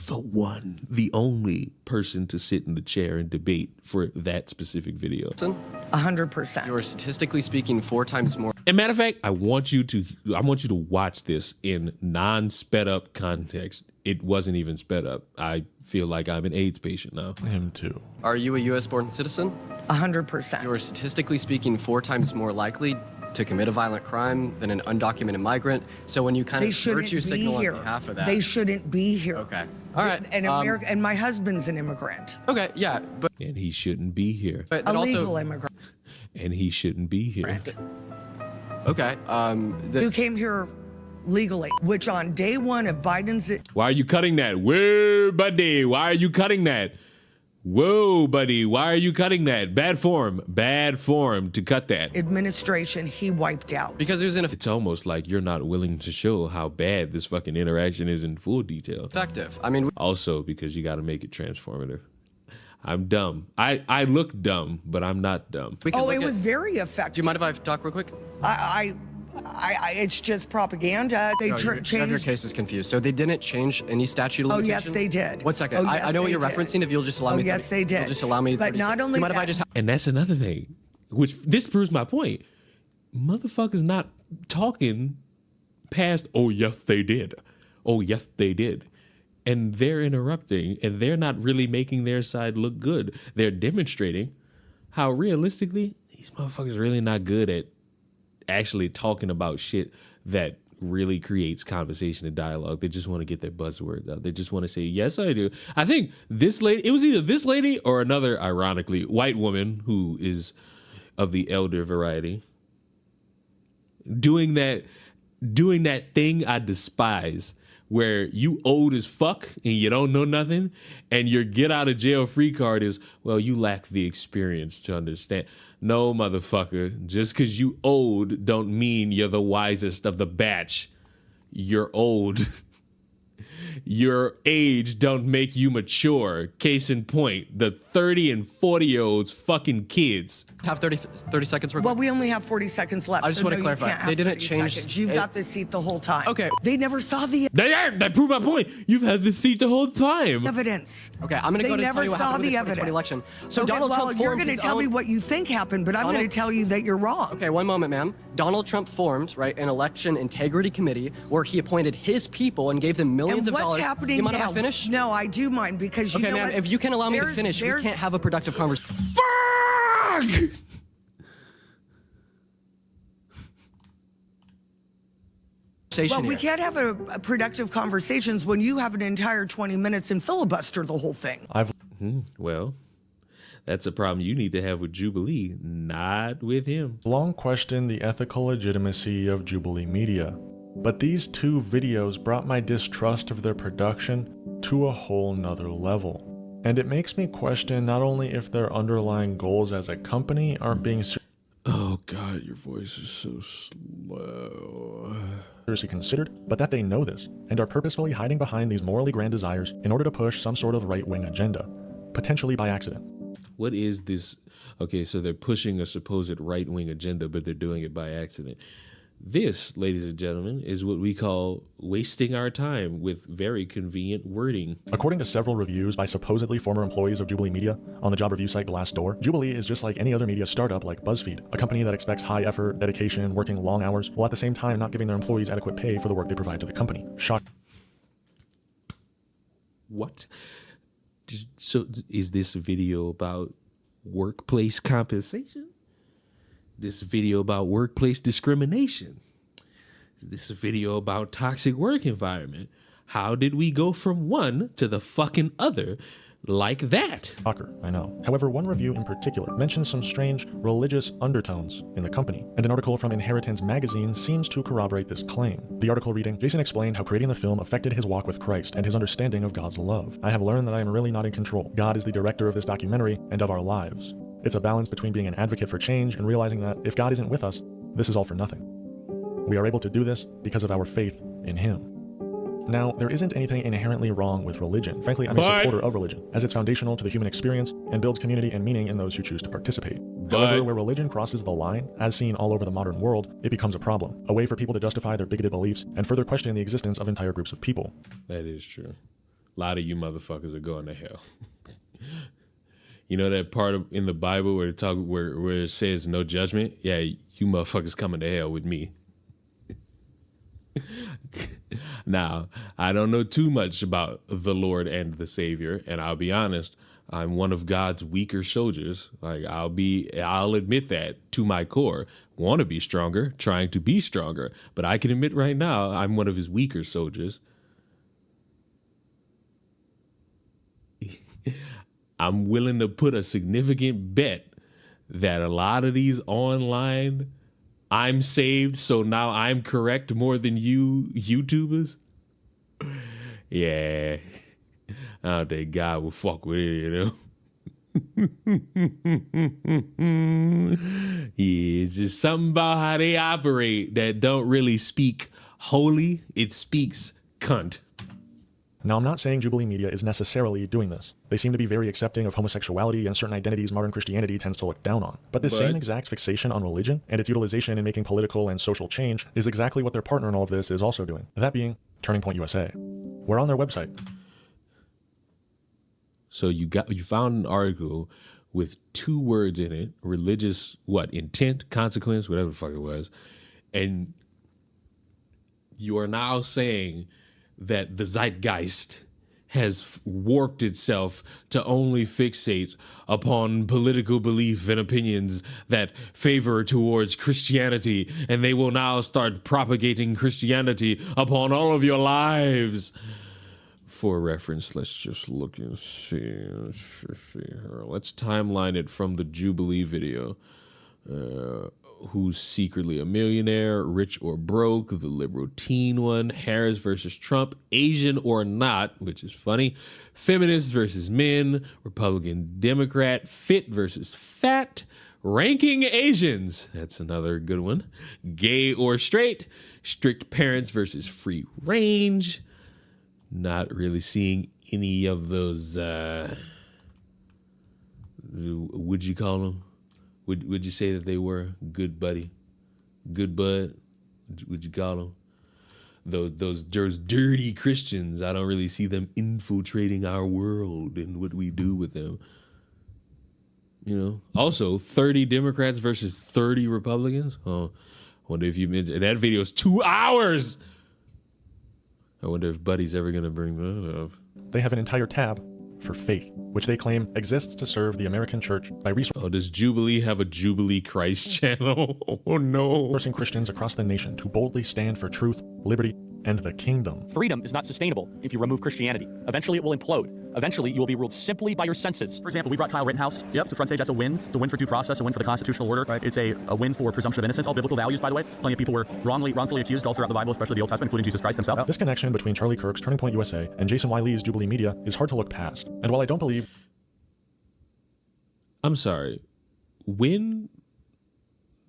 the one, the only person to sit in the chair and debate for that specific video. 100%. You're statistically speaking 4 times more. And matter of fact, I want you to watch this in non-sped up context. It wasn't even sped up. I feel like I'm an AIDS patient now. Him too. Are you a U.S. born citizen? 100%. You're statistically speaking 4 times more likely to commit a violent crime than an undocumented migrant. So when you kind of virtue signal on behalf of that. They shouldn't be here. Okay. All right. And America, and my husband's an immigrant. Okay, yeah. But and he shouldn't be here. But a legal also, immigrant. And he shouldn't be here. Okay. Who came here legally, which on day 1 of Biden's... Why are you cutting that? Whoa, buddy. Why are you cutting that? Whoa, buddy. Why are you cutting that? Bad form to cut that. Administration, he wiped out. Because it was It's almost like you're not willing to show how bad this fucking interaction is in full detail. Effective. I mean... Also, because you got to make it transformative. I'm dumb. I look dumb, but I'm not dumb. It was very effective. Do you mind if I talk real quick? It's just propaganda. They changed. Your case is confused. So they didn't change any statute of Oh, limitations? yes, they did. 1 second. Oh, yes, I know what they you're did. referencing. If you'll just allow me. Oh, yes, they did. You'll just allow me. But 30 not seconds. only Do you mind if I that- just And that's another thing, which this proves my point. Motherfuckers not talking past, oh, yes, they did. Oh, yes, they did. And they're interrupting, and they're not really making their side look good. They're demonstrating how realistically these motherfuckers really not good at actually talking about shit that really creates conversation and dialogue. They just want to get their buzzwords out. They just want to say, yes, I do. I think this lady, it was either this lady or another, ironically, white woman who is of the elder variety, doing that thing I despise, where you old as fuck and you don't know nothing, and your get out of jail free card is, well, you lack the experience to understand. No, motherfucker, just because you old don't mean you're the wisest of the batch. You're old. Your age don't make you mature. Case in point, the 30 and 40-year-olds fucking kids. Have 30 seconds. Well, we only have 40 seconds left. I just want to clarify. They didn't change. Seconds. You've got this seat the whole time. Okay. They never saw the That proved my point. You've had this seat the whole time. evidence. Okay, I'm going to go to tell you what happened in the 2020 election. So okay, Donald Trump you're going to tell me what you think happened, but I'm going to tell you that you're wrong. Okay, one moment, ma'am. Donald Trump formed, right, an election integrity committee where he appointed his people and gave them millions of dollars. What's happening you mind now? if I finish? No, I do mind because you okay, know ma'am, what? if you can allow me to finish, we can't have a productive conversation. Fuck! Well, we can't have a productive conversations when you have an entire 20 minutes and filibuster the whole thing. Well, that's a problem you need to have with Jubilee, not with him. Long questioned the ethical legitimacy of Jubilee Media, but these 2 videos brought my distrust of their production to a whole nother level. And it makes me question not only if their underlying goals as a company aren't being oh God, your voice is so slow. seriously considered, but that they know this and are purposefully hiding behind these morally grand desires in order to push some sort of right-wing agenda, potentially by accident. What is this? Okay, so they're pushing a supposed right-wing agenda, but they're doing it by accident. This, ladies and gentlemen, is what we call wasting our time with very convenient wording. According to several reviews by supposedly former employees of Jubilee Media on the job review site Glassdoor, Jubilee is just like any other media startup like BuzzFeed, a company that expects high effort, dedication, working long hours, while at the same time not giving their employees adequate pay for the work they provide to the company. Shock. What? So is this video about workplace compensation? This video about workplace discrimination? Is this a video about toxic work environment? How did we go from one to the fucking other like that? Shocker, I know. However, one review in particular mentions some strange religious undertones in the company, and an article from Inheritance magazine seems to corroborate this claim. The article reading, Jason explained how creating the film affected his walk with Christ and his understanding of God's love. I have learned that I am really not in control. God is the director of this documentary and of our lives. It's a balance between being an advocate for change and realizing that if God isn't with us, this is all for nothing. We are able to do this because of our faith in Him. Now, there isn't anything inherently wrong with religion. Frankly, I'm a supporter of religion, as it's foundational to the human experience and builds community and meaning in those who choose to participate. However, where religion crosses the line, as seen all over the modern world, it becomes a problem, a way for people to justify their bigoted beliefs and further question the existence of entire groups of people. That is true. A lot of you motherfuckers are going to hell. You know that part in the Bible where it says no judgment? Yeah, you motherfuckers coming to hell with me. Now, I don't know too much about the Lord and the Savior, and I'll be honest, I'm one of God's weaker soldiers. Like I'll admit that to my core. Want to be stronger, trying to be stronger, but I can admit right now I'm one of his weaker soldiers. I'm willing to put a significant bet that a lot of these online I'm saved, so now I'm correct more than you YouTubers. Yeah. I don't think God will fuck with it, you know? Yeah, it's just something about how they operate that don't really speak holy. It speaks cunt. Now, I'm not saying Jubilee Media is necessarily doing this. They seem to be very accepting of homosexuality and certain identities modern Christianity tends to look down on. But this same exact fixation on religion and its utilization in making political and social change is exactly what their partner in all of this is also doing. That being Turning Point USA. We're on their website. So you found an article with 2 words in it, religious, intent, consequence, whatever the fuck it was. And you are now saying that the zeitgeist has warped itself to only fixate upon political belief and opinions that favor towards Christianity, and they will now start propagating Christianity upon all of your lives. For reference, let's just look and see. Let's timeline it from the Jubilee video. Who's secretly a millionaire, rich or broke, the liberal teen one, Harris versus Trump, Asian or not, which is funny, feminists versus men, Republican Democrat, fit versus fat, ranking Asians, that's another good one, gay or straight, strict parents versus free range. Not really seeing any of those, would you call them? Would you say that they were good buddy? Good bud? Would you call them? Those dirty Christians, I don't really see them infiltrating our world and what we do with them. You know? Also, 30 Democrats versus 30 Republicans? Oh, I wonder if you mentioned that video is 2 hours. I wonder if Buddy's ever going to bring that up. They have an entire tab for faith, which they claim exists to serve the American church by does Jubilee have a Jubilee Christ channel? Oh no. Forcing Christians across the nation to boldly stand for truth, liberty, and the kingdom. Freedom is not sustainable if you remove Christianity. Eventually it will implode. Eventually you will be ruled simply by your senses. For example, we brought Kyle Rittenhouse to front stage. That's a win. It's a win for due process, a win for the constitutional order. Right. It's a win for presumption of innocence. All biblical values, by the way. Plenty of people were wrongfully accused all throughout the Bible, especially the Old Testament, including Jesus Christ himself. This connection between Charlie Kirk's Turning Point USA and Jason Wiley's Jubilee Media is hard to look past. And while I don't believe... I'm sorry. When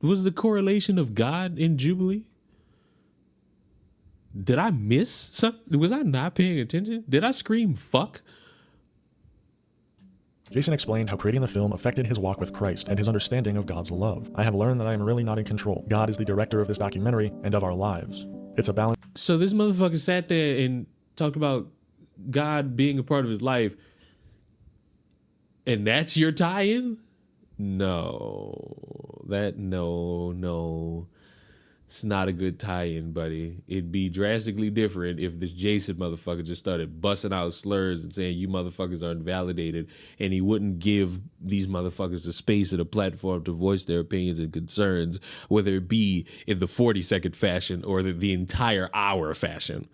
was the correlation of God in Jubilee? Did I miss something? Was I not paying attention? Did I scream fuck? Jason explained how creating the film affected his walk with Christ and his understanding of God's love. I have learned that I am really not in control. God is the director of this documentary and of our lives. It's a balance. So this motherfucker sat there and talked about God being a part of his life. And that's your tie-in? No. No. It's not a good tie-in, buddy. It'd be drastically different if this Jason motherfucker just started busting out slurs and saying you motherfuckers are invalidated, and he wouldn't give these motherfuckers a space and a platform to voice their opinions and concerns, whether it be in the 40-second fashion or the entire hour fashion.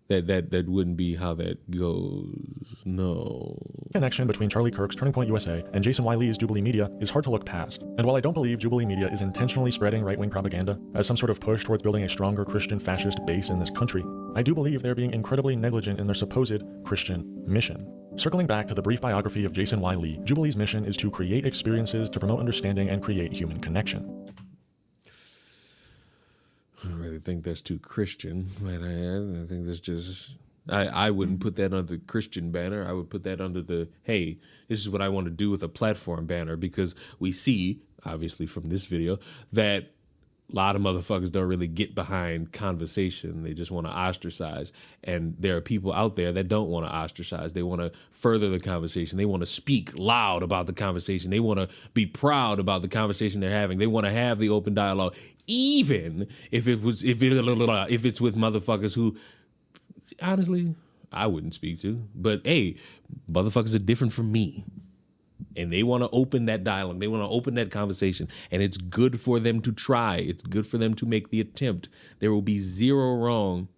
That wouldn't be how that goes. No. Connection between Charlie Kirk's Turning Point USA and Jason Wiley's Jubilee Media is hard to look past. And while I don't believe Jubilee Media is intentionally spreading right-wing propaganda as some sort of push towards building a stronger Christian fascist base in this country, I do believe they're being incredibly negligent in their supposed Christian mission. Circling back to the brief biography of Jason Wiley, Jubilee's mission is to create experiences to promote understanding and create human connection. I don't really think that's too Christian, but I think that's just... I wouldn't put that under the Christian banner. I would put that under the, hey, this is what I want to do with a platform banner, because we see, obviously from this video, that A lot of motherfuckers don't really get behind conversation. They just want to ostracize. And there are people out there that don't want to ostracize. They want to further the conversation. They want to speak loud about the conversation. They want to be proud about the conversation they're having. They want to have the open dialogue, even if it's with motherfuckers who, honestly, I wouldn't speak to. But hey, motherfuckers are different from me. And they want to open that dialogue. They want to open that conversation. And it's good for them to try. It's good for them to make the attempt. There will be zero wrong.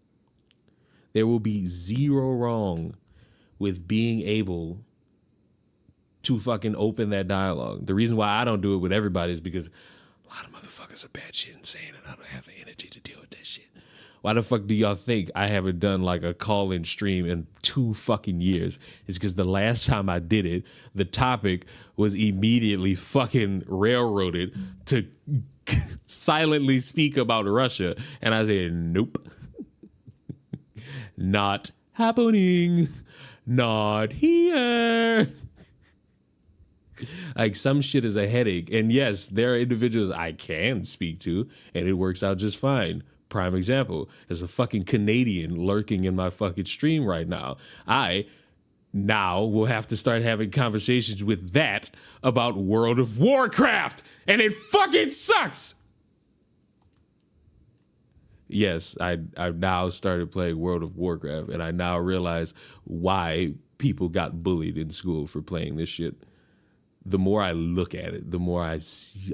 There will be zero wrong with being able to fucking open that dialogue. The reason why I don't do it with everybody is because a lot of motherfuckers are batshit insane and I don't have the energy to deal with that shit. Why the fuck do y'all think I haven't done like a call-in stream in 2 fucking years? It's because the last time I did it, the topic was immediately fucking railroaded to silently speak about Russia. And I said, nope. Not happening. Not here. Like, some shit is a headache. And yes, there are individuals I can speak to, and it works out just fine. Prime example, there's a fucking Canadian lurking in my fucking stream right now. I now will have to start having conversations with that about World of Warcraft, and it fucking sucks. Yes, I've now started playing World of Warcraft, and I now realize why people got bullied in school for playing this shit. The more I look at it, the more I see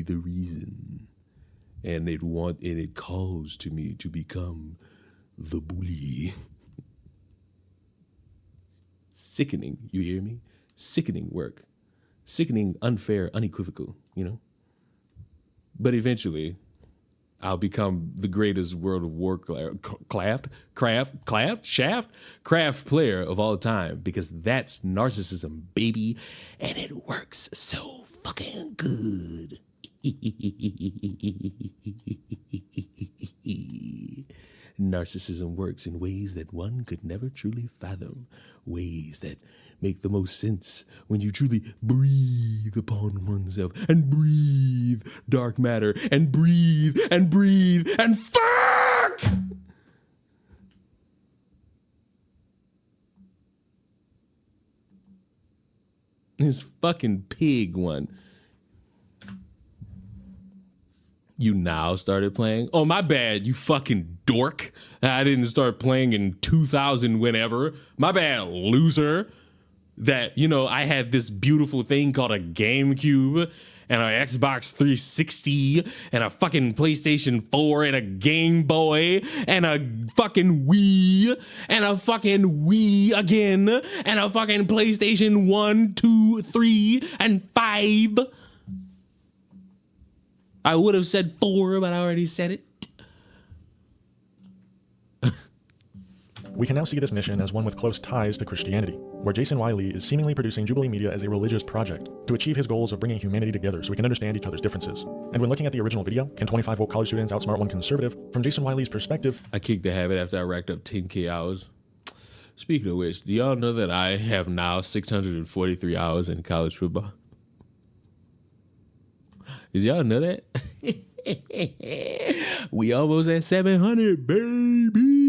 the reason, and it calls to me to become the bully. Sickening, you hear me? Sickening work. Sickening, unfair, unequivocal, you know? But eventually, I'll become the greatest World of Warcraft player of all time, because that's narcissism, baby, and it works so fucking good. Narcissism works in ways that one could never truly fathom, ways that make the most sense when you truly breathe upon oneself and breathe dark matter and breathe and fuck! This fucking pig one. You now started playing? Oh, my bad, you fucking dork. I didn't start playing in 2000 whenever. My bad, loser. That, you know, I had this beautiful thing called a GameCube and an Xbox 360 and a fucking PlayStation 4 and a Game Boy and a fucking Wii and a fucking Wii again and a fucking PlayStation 1, 2, 3, and 5. I would have said 4, but I already said it. We can now see this mission as one with close ties to Christianity, where Jason Wiley is seemingly producing Jubilee Media as a religious project to achieve his goals of bringing humanity together so we can understand each other's differences. And when looking at the original video, Can 25 Woke College Students Outsmart One Conservative? From Jason Wiley's perspective, I kicked the habit after I racked up 10K hours. Speaking of which, do y'all know that I have now 643 hours in college football? Did y'all know that? We almost at 700, baby.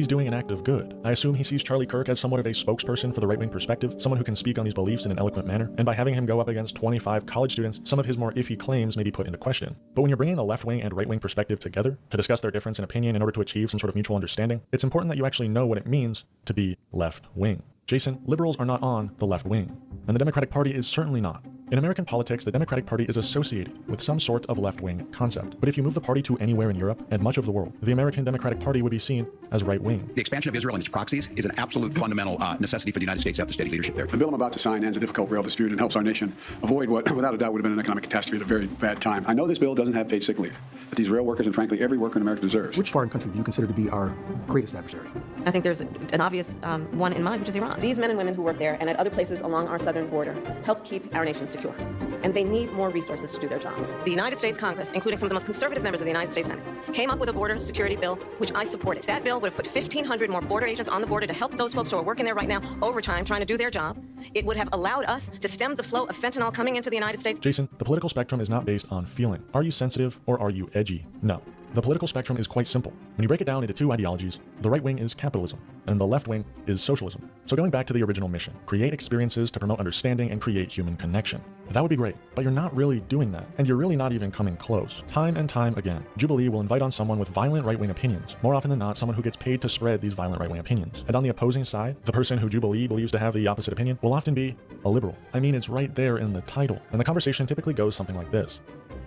he's doing an act of good. I assume he sees Charlie Kirk as somewhat of a spokesperson for the right-wing perspective, someone who can speak on these beliefs in an eloquent manner, and by having him go up against 25 college students, some of his more iffy claims may be put into question. But when you're bringing the left-wing and right-wing perspective together to discuss their difference in opinion in order to achieve some sort of mutual understanding, it's important that you actually know what it means to be left-wing. Jason, liberals are not on the left wing, and the Democratic Party is certainly not. In American politics, the Democratic Party is associated with some sort of left-wing concept. But if you move the party to anywhere in Europe and much of the world, the American Democratic Party would be seen as right-wing. The expansion of Israel and its proxies is an absolute fundamental necessity for the United States to have the steady leadership there. The bill I'm about to sign ends a difficult rail dispute and helps our nation avoid what, without a doubt, would have been an economic catastrophe at a very bad time. I know this bill doesn't have paid sick leave that these rail workers and, frankly, every worker in America deserves. Which foreign country do you consider to be our greatest adversary? I think there's an obvious one in mind, which is Iran. These men and women who work there and at other places along our southern border help keep our nation secure. insecure, and they need more resources to do their jobs. The United States Congress, including some of the most conservative members of the United States Senate, came up with a border security bill, which I supported. That bill would have put 1,500 more border agents on the border to help those folks who are working there right now overtime trying to do their job. It would have allowed us to stem the flow of fentanyl coming into the United States. Jason, the political spectrum is not based on feeling. Are you sensitive or are you edgy? No. The political spectrum is quite simple. When you break it down into two ideologies, the right wing is capitalism, and the left wing is socialism. So going back to the original mission, create experiences to promote understanding and create human connection. That would be great, but you're not really doing that, and you're really not even coming close. Time and time again, Jubilee will invite on someone with violent right-wing opinions, more often than not someone who gets paid to spread these violent right-wing opinions. And on the opposing side, the person who Jubilee believes to have the opposite opinion will often be a liberal. I mean, it's right there in the title, and the conversation typically goes something like this.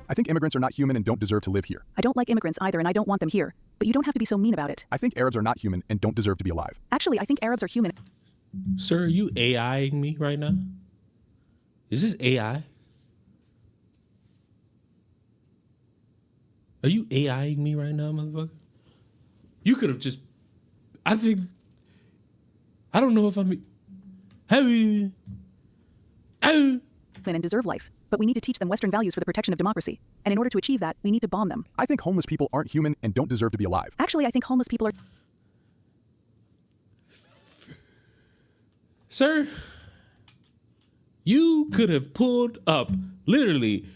I think immigrants are not human and don't deserve to live here. I don't like immigrants either, and I don't want them here. But you don't have to be so mean about it. I think Arabs are not human and don't deserve to be alive. Actually, I think Arabs are human. Sir, are you AIing me right now? Is this AI? Are you AIing me right now, motherfucker? You could have just... I don't know if I'm... And deserve life. But we need to teach them Western values for the protection of democracy. And in order to achieve that, we need to bomb them. I think homeless people aren't human and don't deserve to be alive. Actually, I think homeless people are... Sir, you could have pulled up literally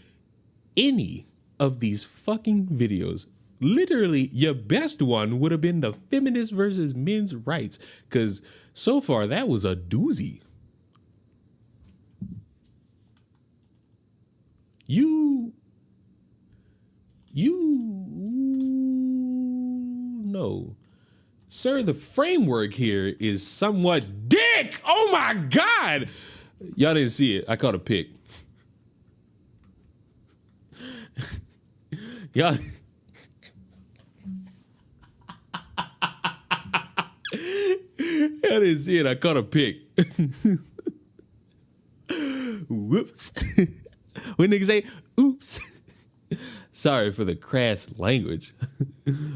any of these fucking videos. Literally, your best one would have been the feminist versus men's rights. Because so far, that was a doozy. No. Sir, the framework here is somewhat dick. Oh my God. Y'all didn't see it. I caught a pic. Y'all. Y'all didn't see it. I caught a pic. Whoops. When niggas say, oops. Sorry for the crass language.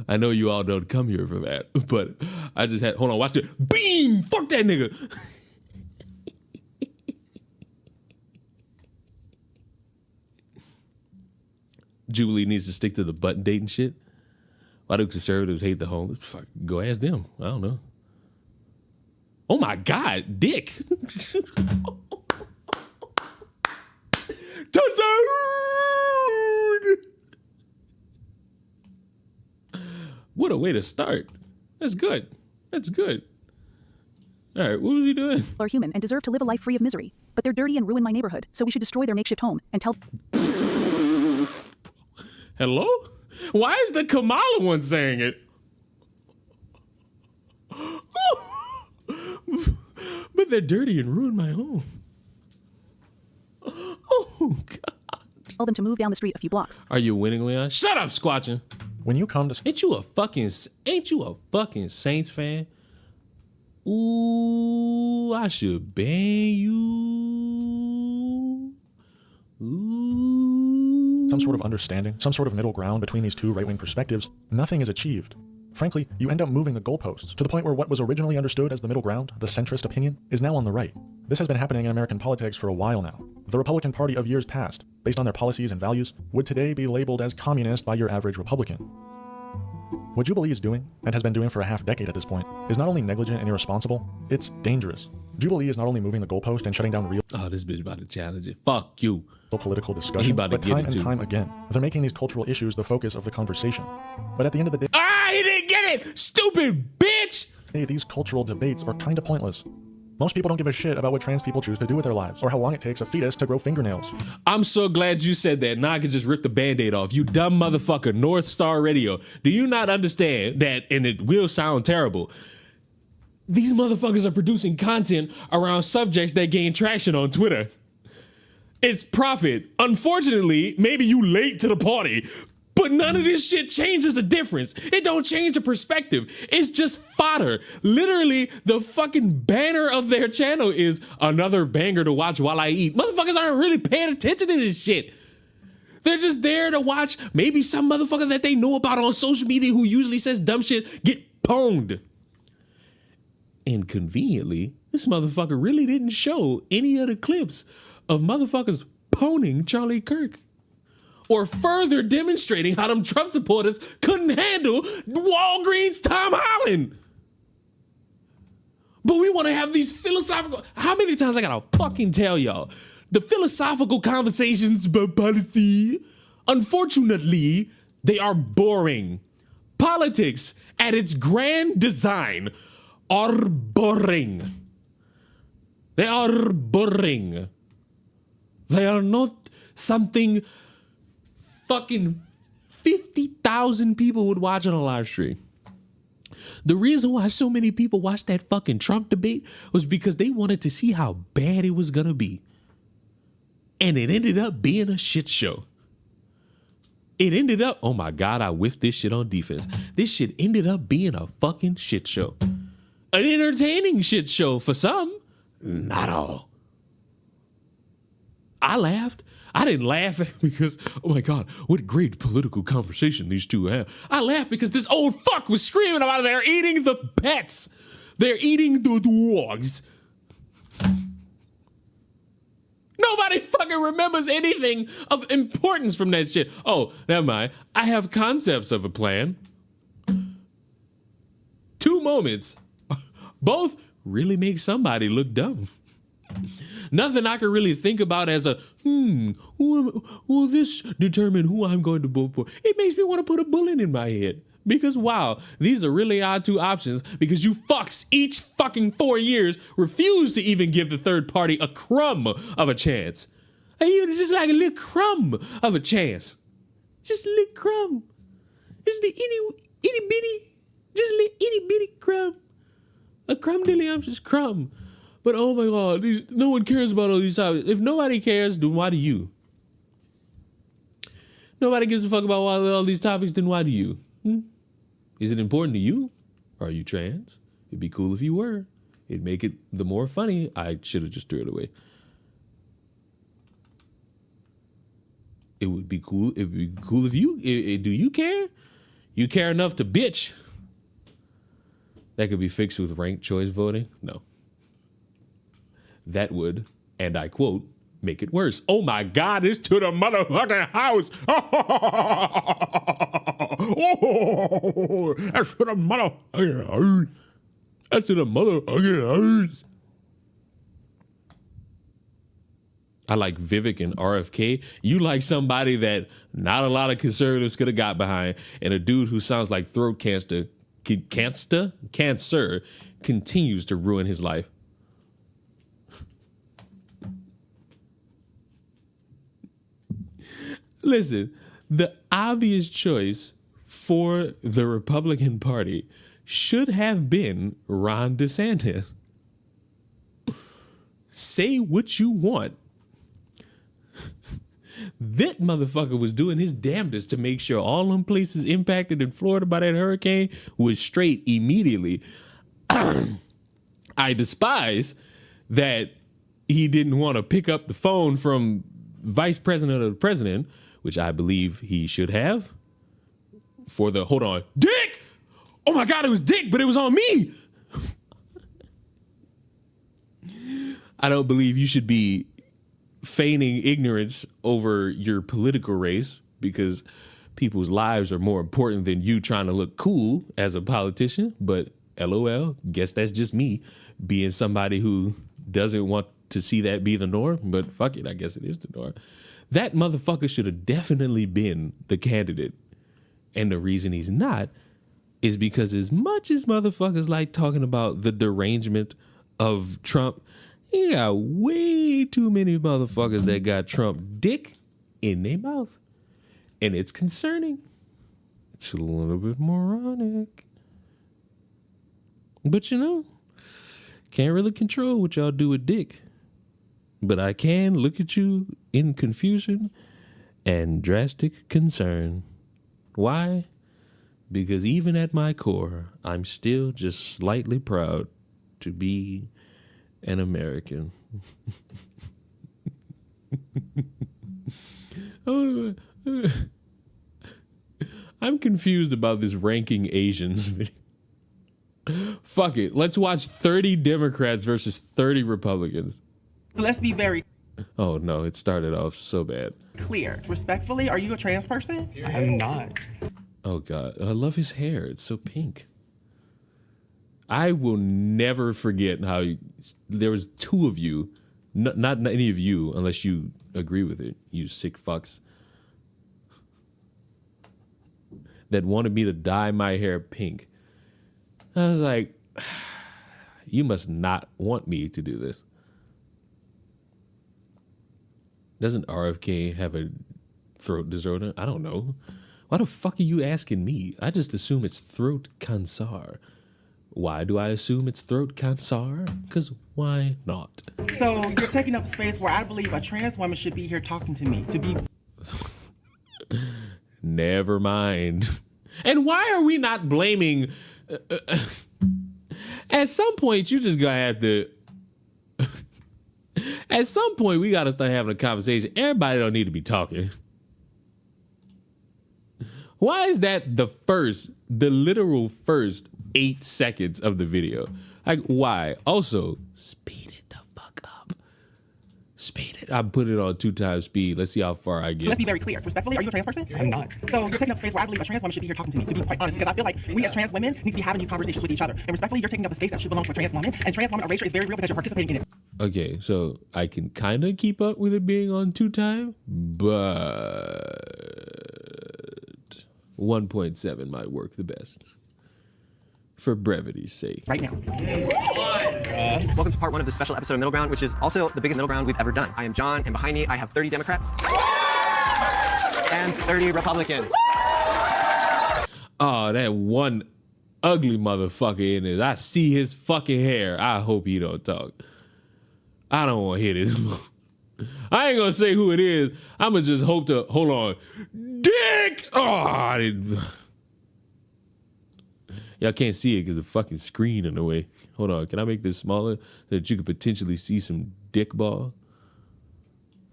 I know you all don't come here for that, but I just had, hold on, watch it. Beam! Fuck that nigga. Jubilee needs to stick to the button date and shit. Why do conservatives hate the homeless? Fuck, go ask them. I don't know. Oh my God, dick. Touchdown! What a way to start. That's good. That's good. All right, what was he doing? Are human and deserve to live a life free of misery. But they're dirty and ruin my neighborhood, so we should destroy their makeshift home and tell... Hello? Why is the Kamala one saying it? But they're dirty and ruin my home. Oh, God. Tell them to move down the street a few blocks. Are you winning, Leon? Shut up, Squatching. When you come to... Ain't you a fucking Saints fan? Ooh, I should ban you. Ooh. Some sort of understanding, some sort of middle ground between these two right-wing perspectives, nothing is achieved. Frankly, you end up moving the goalposts to the point where what was originally understood as the middle ground, the centrist opinion, is now on the right. This has been happening in American politics for a while now. The Republican Party of years past, based on their policies and values, would today be labeled as communist by your average Republican. What Jubilee is doing, and has been doing for a half-decade at this point, is not only negligent and irresponsible, it's dangerous. Jubilee is not only moving the goalpost and shutting down real... Oh, this bitch about to challenge it. Fuck you. ...political discussion, but time and time again, they're making these cultural issues the focus of the conversation. But at the end of the day... Ah, he didn't get it! Stupid bitch! Hey, these cultural debates are kind of pointless. Most people don't give a shit about what trans people choose to do with their lives, or how long it takes a fetus to grow fingernails. I'm so glad you said that. Now I can just rip the Band-Aid off. You dumb motherfucker, North Star Radio. Do you not understand that, and it will sound terrible, these motherfuckers are producing content around subjects that gain traction on Twitter. It's profit. Unfortunately, maybe you late to the party, but none of this shit changes the difference. It don't change the perspective. It's just fodder. Literally, the fucking banner of their channel is another banger to watch while I eat. Motherfuckers aren't really paying attention to this shit. They're just there to watch maybe some motherfucker that they know about on social media who usually says dumb shit get pwned. And conveniently, this motherfucker really didn't show any of the clips of motherfuckers postponing Charlie Kirk or further demonstrating how them Trump supporters couldn't handle Walgreens Tom Holland. But we want to have these philosophical, how many times I gotta fucking tell y'all? The philosophical conversations about policy, unfortunately, they are boring. Politics at its grand design are boring. They are boring. They are not something fucking 50,000 people would watch on a live stream. The reason why so many people watched that fucking Trump debate was because they wanted to see how bad it was gonna be. And it ended up being a shit show. It ended up, oh my God, I whiffed this shit on defense. This shit ended up being a fucking shit show. An entertaining shit show for some, not all. I laughed. I didn't laugh because, oh my God, what great political conversation these two have. I laughed because this old fuck was screaming about they're eating the pets. They're eating the dogs. Nobody fucking remembers anything of importance from that shit. Oh, never mind. I have concepts of a plan. 2 moments. Both really make somebody look dumb. Nothing I can really think about as a, will this determine who I'm going to vote for? It makes me want to put a bullet in my head. Because, wow, these are really odd 2 options because you fucks each fucking 4 years refuse to even give the third party a crumb of a chance. Even just like a little crumb of a chance. Just a little crumb. Just the itty bitty, just a little itty bitty crumb. A crumb dilly-umptious crumb. But oh my God, no one cares about all these topics. If nobody cares, then why do you? Nobody gives a fuck about all these topics, then why do you? Is it important to you? Are you trans? It'd be cool if you were. It'd make it the more funny. I should have just threw it away. It would be cool. It'd be cool if you. Do you care? You care enough to bitch? That could be fixed with ranked choice voting? No. That would, and I quote, make it worse. Oh my God, it's to the motherfucking house. Oh, that's to the motherfucking house. That's to the motherfucking house. I like Vivek and RFK. You like somebody that not a lot of conservatives could have got behind, and a dude who sounds like throat cancer continues to ruin his life. Listen, the obvious choice for the Republican Party should have been Ron DeSantis. Say what you want. That motherfucker was doing his damnedest to make sure all them places impacted in Florida by that hurricane was straight immediately. I despise that he didn't want to pick up the phone from vice president of the president, which I believe he should have, for the, hold on, Dick! Oh my God, it was Dick, but it was on me! I don't believe you should be feigning ignorance over your political race because people's lives are more important than you trying to look cool as a politician, but LOL, guess that's just me being somebody who doesn't want to see that be the norm, but fuck it, I guess it is the norm. That motherfucker should have definitely been the candidate. And the reason he's not is because as much as motherfuckers like talking about the derangement of Trump, you got way too many motherfuckers that got Trump dick in their mouth. And it's concerning. It's a little bit moronic. But you know, can't really control what y'all do with dick. But I can look at you in confusion and drastic concern. Why? Because even at my core, I'm still just slightly proud to be an American. I'm confused about this ranking Asians video. Fuck it. Let's watch 30 Democrats versus 30 Republicans. So let's be very Oh no, it started off so bad. Clear. Respectfully, are you a trans person? I'm not. Oh God, I love his hair. It's so pink. I will never forget how there was two of you, not any of you, unless you agree with it, you sick fucks, that wanted me to dye my hair pink. I was like, you must not want me to do this. Doesn't RFK have a throat disorder? I don't know. Why the fuck are you asking me? I just assume it's throat cancer. Why do I assume it's throat cancer? Because why not? So you're taking up space where I believe a trans woman should be here talking to me. To be. Never mind. And why are we not blaming? At some point, you just gonna have to. At some point, we gotta start having a conversation. Everybody don't need to be talking. Why is that the literal first 8 seconds of the video? Like, why? Also, speed it the fuck up. Speed it. I put it on 2 times speed. Let's see how far I get. Let's be very clear. Respectfully, are you a trans person? I'm not. So you're taking up space where I believe a trans woman should be here talking to me, to be quite honest, because I feel like we as trans women need to be having these conversations with each other. And respectfully, you're taking up a space that should belong to a trans woman, and trans woman erasure is very real because you're participating in it. Okay, so I can kind of keep up with it being on 2 times, but 1.7 might work the best. For brevity's sake. Right now. Welcome to part 1 of the special episode of Middle Ground, which is also the biggest middle ground we've ever done. I am John, and behind me I have 30 Democrats and 30 Republicans. Oh, that one ugly motherfucker in it. I see his fucking hair. I hope he don't talk. I don't want to hear this. I ain't gonna say who it is. I'm gonna just hope to, hold on. Dick! Oh, I didn't. Y'all can't see it because the fucking screen in the way. Hold on, can I make this smaller so that you could potentially see some dick ball?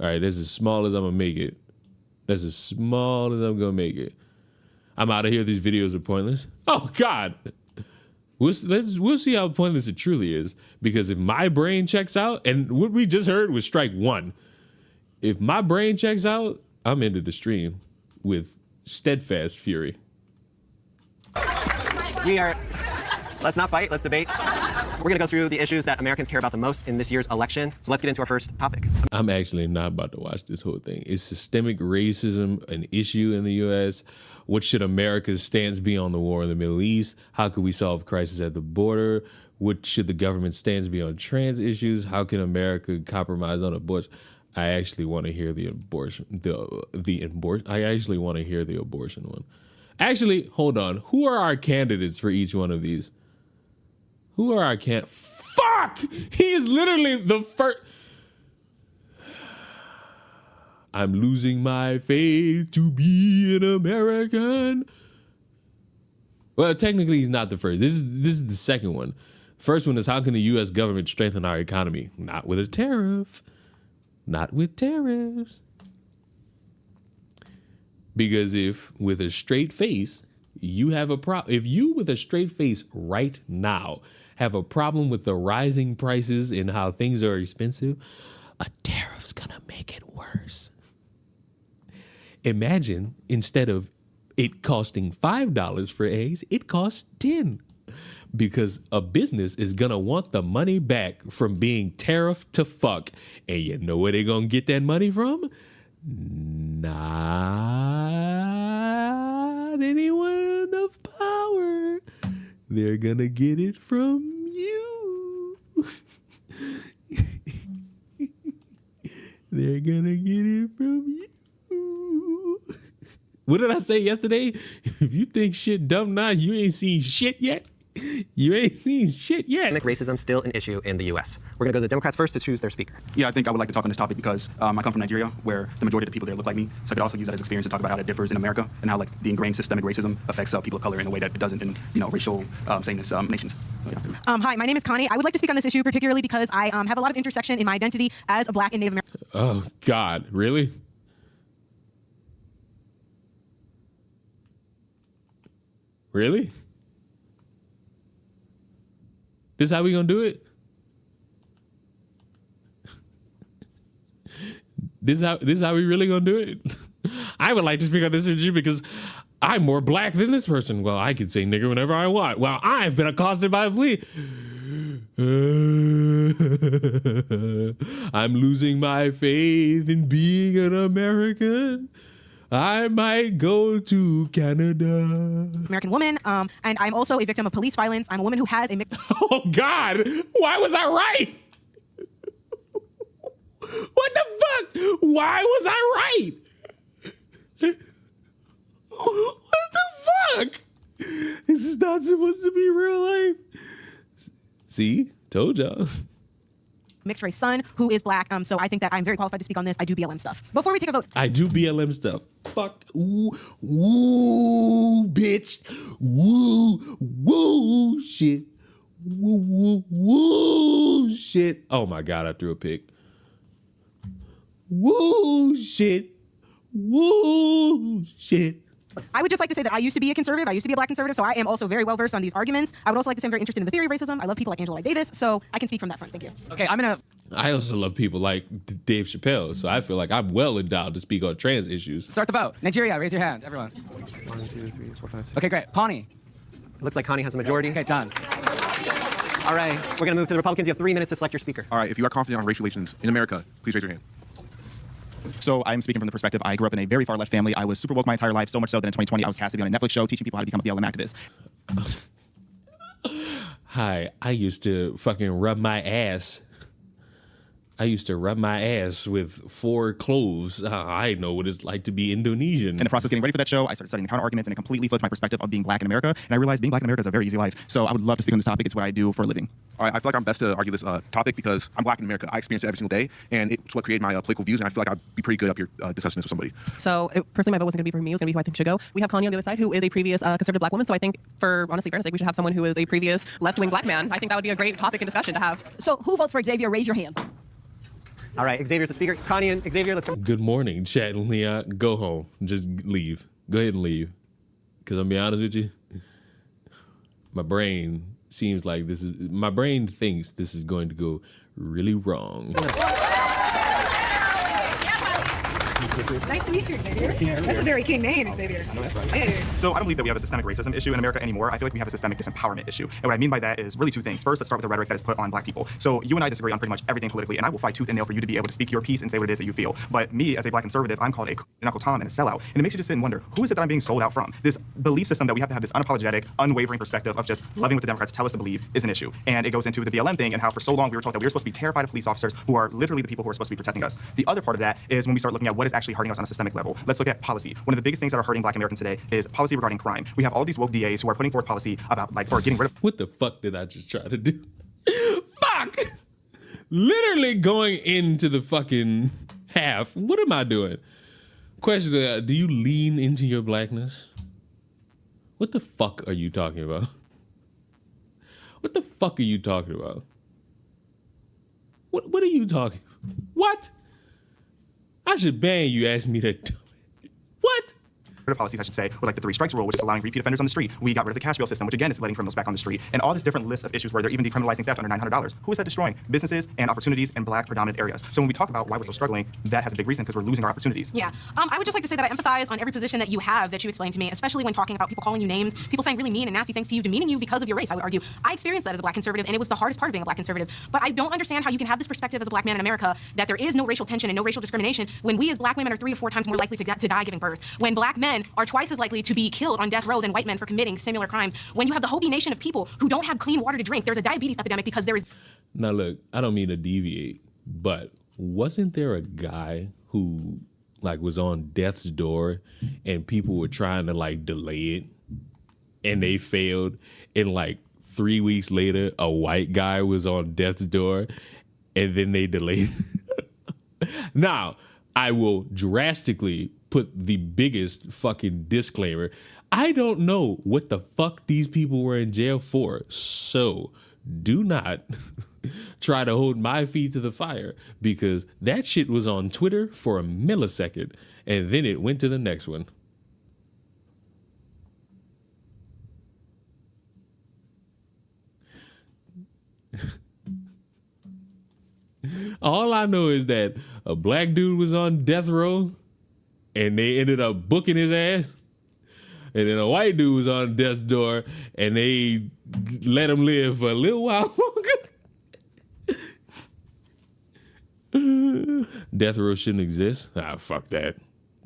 All right, that's as small as I'm gonna make it. That's as small as I'm gonna make it. I'm out of here. These videos are pointless. Oh God, we'll see how pointless it truly is. Because if my brain checks out, and what we just heard was strike 1. If my brain checks out, I'm into the stream with steadfast fury. Let's not fight, let's debate. We're gonna go through the issues that Americans care about the most in this year's election. So let's get into our first topic. I'm actually not about to watch this whole thing. Is systemic racism an issue in the U.S.? What should America's stance be on the war in the Middle East? How could we solve crisis at the border? What should the government's stance be on trans issues? How can America compromise on abortion? I actually want to hear the abortion. I actually want to hear the abortion one. Actually, hold on. Who are our candidates for each one of these? Who are our Fuck! He is literally the first. I'm losing my faith to be an American. Well, technically, he's not the first. This is the second one. First one is, how can the U.S. government strengthen our economy? Not with a tariff. Not with tariffs. Because if with a straight face, you have a problem. If you with a straight face right now have a problem with the rising prices and how things are expensive, a tariff's gonna make it worse. Imagine instead of it costing $5 for eggs, it costs 10. Because a business is gonna want the money back from being tariffed to fuck. And you know where they're gonna get that money from? Not anyone of power. They're gonna get it from you. They're gonna get it from you. What did I say yesterday? If you think shit dumb now, you ain't seen shit yet. You ain't seen shit yet. Racism still an issue in the U.S. We're going to go to the Democrats first to choose their speaker. Yeah, I think I would like to talk on this topic because I come from Nigeria, where the majority of the people there look like me. So I could also use that as experience to talk about how that differs in America and how like the ingrained systemic racism affects people of color in a way that it doesn't in racial sameness nations. So, yeah. Hi, my name is Connie. I would like to speak on this issue particularly because I have a lot of intersection in my identity as a Black and Native American. Oh God, really? Really? This how we gonna do it? This is how we really gonna do it? I would like to speak on this issue because I'm more black than this person. Well, I can say nigger whenever I want. Well, I've been accosted by a police. I'm losing my faith in being an American. I might go to Canada. American woman, and I'm also a victim of police violence. I'm a woman who has a Oh God, why was I right? What the fuck? Why was I right? What the fuck? This is not supposed to be real life. See? Told y'all. mixed race son who is black. So I think that I'm very qualified to speak on this. I do BLM stuff. Before we take a vote. I do BLM stuff. Fuck. Ooh, woo, bitch. Woo, woo, shit. Woo, woo, woo, shit. Oh my God, I threw a pick. Woo, shit. Woo, shit. I would just like to say that I used to be a conservative. I used to be a black conservative, so I am also very well versed on these arguments. I would also like to say I'm very interested in the theory of racism. I love people like Angela Davis, so I can speak from that front. Thank you. Okay, I also love people like Dave Chappelle, so I feel like I'm well endowed to speak on trans issues. Start the vote. Nigeria, raise your hand, everyone. 1, 2, 3, 4, 5, 6. Okay, great. Connie. It looks like Connie has a majority. Okay, done. All right, we're going to move to the Republicans. You have 3 minutes to select your speaker. All right, if you are confident on racial relations in America, please raise your hand. So I'm speaking from the perspective, I grew up in a very far left family. I was super woke my entire life, so much so that in 2020 I was cast to be on a Netflix show teaching people how to become a BLM activist. Hi, I used to fucking rub my ass. I used to rub my ass with 4 cloves. I know what it's like to be Indonesian. In the process of getting ready for that show, I started studying the counter arguments, and it completely flipped my perspective of being black in America. And I realized being black in America is a very easy life. So I would love to speak on this topic. It's what I do for a living. All right, I feel like I'm best to argue this topic because I'm black in America. I experience it every single day, and it's what created my political views. And I feel like I'd be pretty good up here discussing this with somebody. So personally, my vote wasn't going to be for me. It was going to be who I think should go. We have Connie on the other side, who is a previous conservative black woman. So I think, for honestly fairness sake, we should have someone who is a previous left-wing black man. I think that would be a great topic and discussion to have. So who votes for Xavier? Raise your hand. All right, Xavier's the speaker. Connie and Xavier, let's go. Good morning, Chad and Leon. Go home. Just leave. Go ahead and leave. Because I'll be honest with you, my brain seems like my brain thinks this is going to go really wrong. Nice to meet you, Xavier. That's a very keen name, Xavier. Hey. So I don't believe that we have a systemic racism issue in America anymore. I feel like we have a systemic disempowerment issue. And what I mean by that is really 2 things. First, let's start with the rhetoric that is put on black people. So you and I disagree on pretty much everything politically, and I will fight tooth and nail for you to be able to speak your piece and say what it is that you feel. But me, as a black conservative, I'm called a Uncle Tom and a sellout. And it makes you just sit and wonder, who is it that I'm being sold out from? This belief system that we have to have this unapologetic, unwavering perspective of just loving what the Democrats tell us to believe is an issue. And it goes into the BLM thing and how for so long we were told that we were supposed to be terrified of police officers who are literally the people who are supposed to be protecting us. The other part of that is when we start looking at what is actually hurting us on a systemic level. Let's look at policy. One of the biggest things that are hurting black Americans today is policy regarding crime. We have all these woke DAs who are putting forth policy about for getting rid of. What the fuck did I just try to do? Fuck! Literally going into the fucking half. What am I doing? Question, do you lean into your blackness? What the fuck are you talking about? What the fuck are you talking about? What are you talking about? What? I should ban you asking me that. What? Policies, I should say, with like the 3 strikes rule, which is allowing repeat offenders on the street. We got rid of the cash bail system, which again is letting criminals back on the street. And all this different list of issues where they're even decriminalizing theft under $900. Who is that destroying? Businesses and opportunities in black predominant areas. So when we talk about why we're so struggling, that has a big reason because we're losing our opportunities. Yeah. I would just like to say that I empathize on every position that you have that you explained to me, especially when talking about people calling you names, people saying really mean and nasty things to you, demeaning you because of your race, I would argue. I experienced that as a black conservative, and it was the hardest part of being a black conservative. But I don't understand how you can have this perspective as a black man in America that there is no racial tension and no racial discrimination when we as black women are 3 to 4 times more likely to die giving birth. When black men are twice as likely to be killed on death row than white men for committing similar crimes. When you have the Hopi Nation of people who don't have clean water to drink, there's a diabetes epidemic because there is. Now look, I don't mean to deviate, but wasn't there a guy who like was on death's door and people were trying to like delay it and they failed, and like 3 weeks later a white guy was on death's door and then they delayed it? Now, I will drastically put the biggest fucking disclaimer. I don't know what the fuck these people were in jail for. So do not try to hold my feet to the fire, because that shit was on Twitter for a millisecond and then it went to the next one. All I know is that a black dude was on death row and they ended up booking his ass. And then a white dude was on death's door and they let him live for a little while longer. Death row shouldn't exist. Fuck that.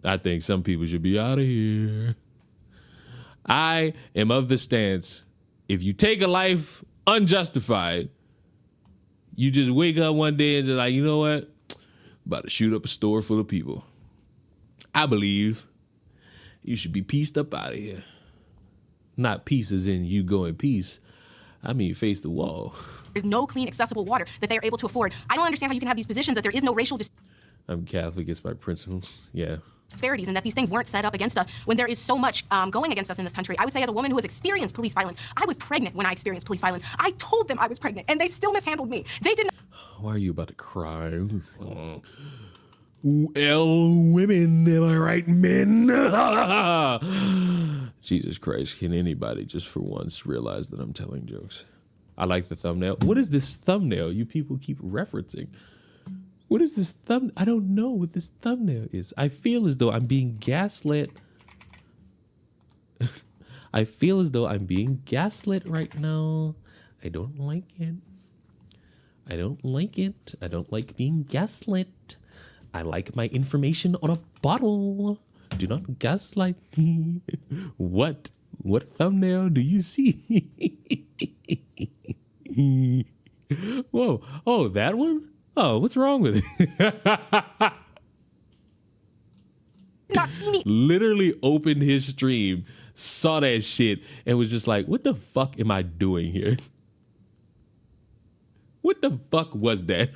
I think some people should be out of here. I am of the stance, if you take a life unjustified, you just wake up one day and just like, you know what? About to shoot up a store full of people. I believe you should be pieced up out of here. Not peace as in you go in peace. I mean, face the wall. There's no clean, accessible water that they are able to afford. I don't understand how you can have these positions that there is no racial I'm Catholic. It's my principles. Yeah. disparities and that these things weren't set up against us when there is so much going against us in this country. I would say as a woman who has experienced police violence, I was pregnant when I experienced police violence. I told them I was pregnant and they still mishandled me. They did not. Why are you about to cry? Well, women, am I right, men? Jesus Christ, can anybody just for once realize that I'm telling jokes? I like the thumbnail. What is this thumbnail you people keep referencing? What is this thumb? I don't know what this thumbnail is. I feel as though I'm being gaslit. I feel as though I'm being gaslit right now. I don't like it. I don't like it. I don't like being gaslit. I like my information on a bottle. Do not gaslight me. What thumbnail do you see? Whoa. Oh, that one? Oh, what's wrong with it? Not see me. Literally opened his stream, saw that shit, and was just like, what the fuck am I doing here? What the fuck was that?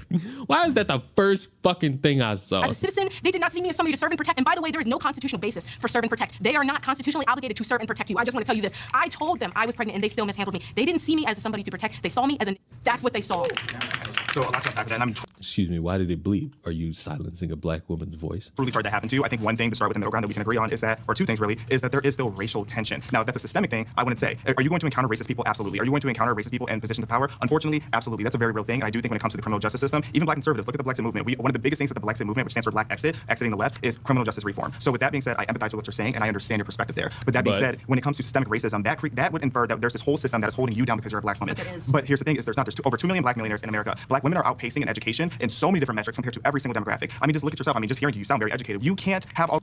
Why is that the first fucking thing I saw? As a citizen, they did not see me as somebody to serve and protect. And by the way, there is no constitutional basis for serve and protect. They are not constitutionally obligated to serve and protect you. I just want to tell you this. I told them I was pregnant and they still mishandled me. They didn't see me as somebody to protect. They saw me as that's what they saw. So a lot to unpack with that, and I'm Excuse me, why did it bleep? Are you silencing a black woman's voice? really sorry that happened to you. I think one thing to start with the middle ground that we can agree on is that, or two things really, is that there is still racial tension. Now, if that's a systemic thing, I wouldn't say. Are you going to encounter racist people? Absolutely. Are you going to encounter racist people in positions of power? Unfortunately, absolutely. That's a very real thing. And I do think when it comes to the criminal justice system, even black conservatives, look at the Black Exit movement. One of the biggest things that the Black Exit movement, which stands for Black Exit, exiting the left, is criminal justice reform. So with that being said, I empathize with what you're saying and I understand your perspective there. But that being said, when it comes to systemic racism, that would infer that there's this whole system that is holding you down because you're a black woman. But here's the thing: is there's over 2 million black millionaires in America. Black women are outpacing in education in so many different metrics compared to every single demographic. I mean, just look at yourself. I mean, just hearing you sound very educated. You can't have all.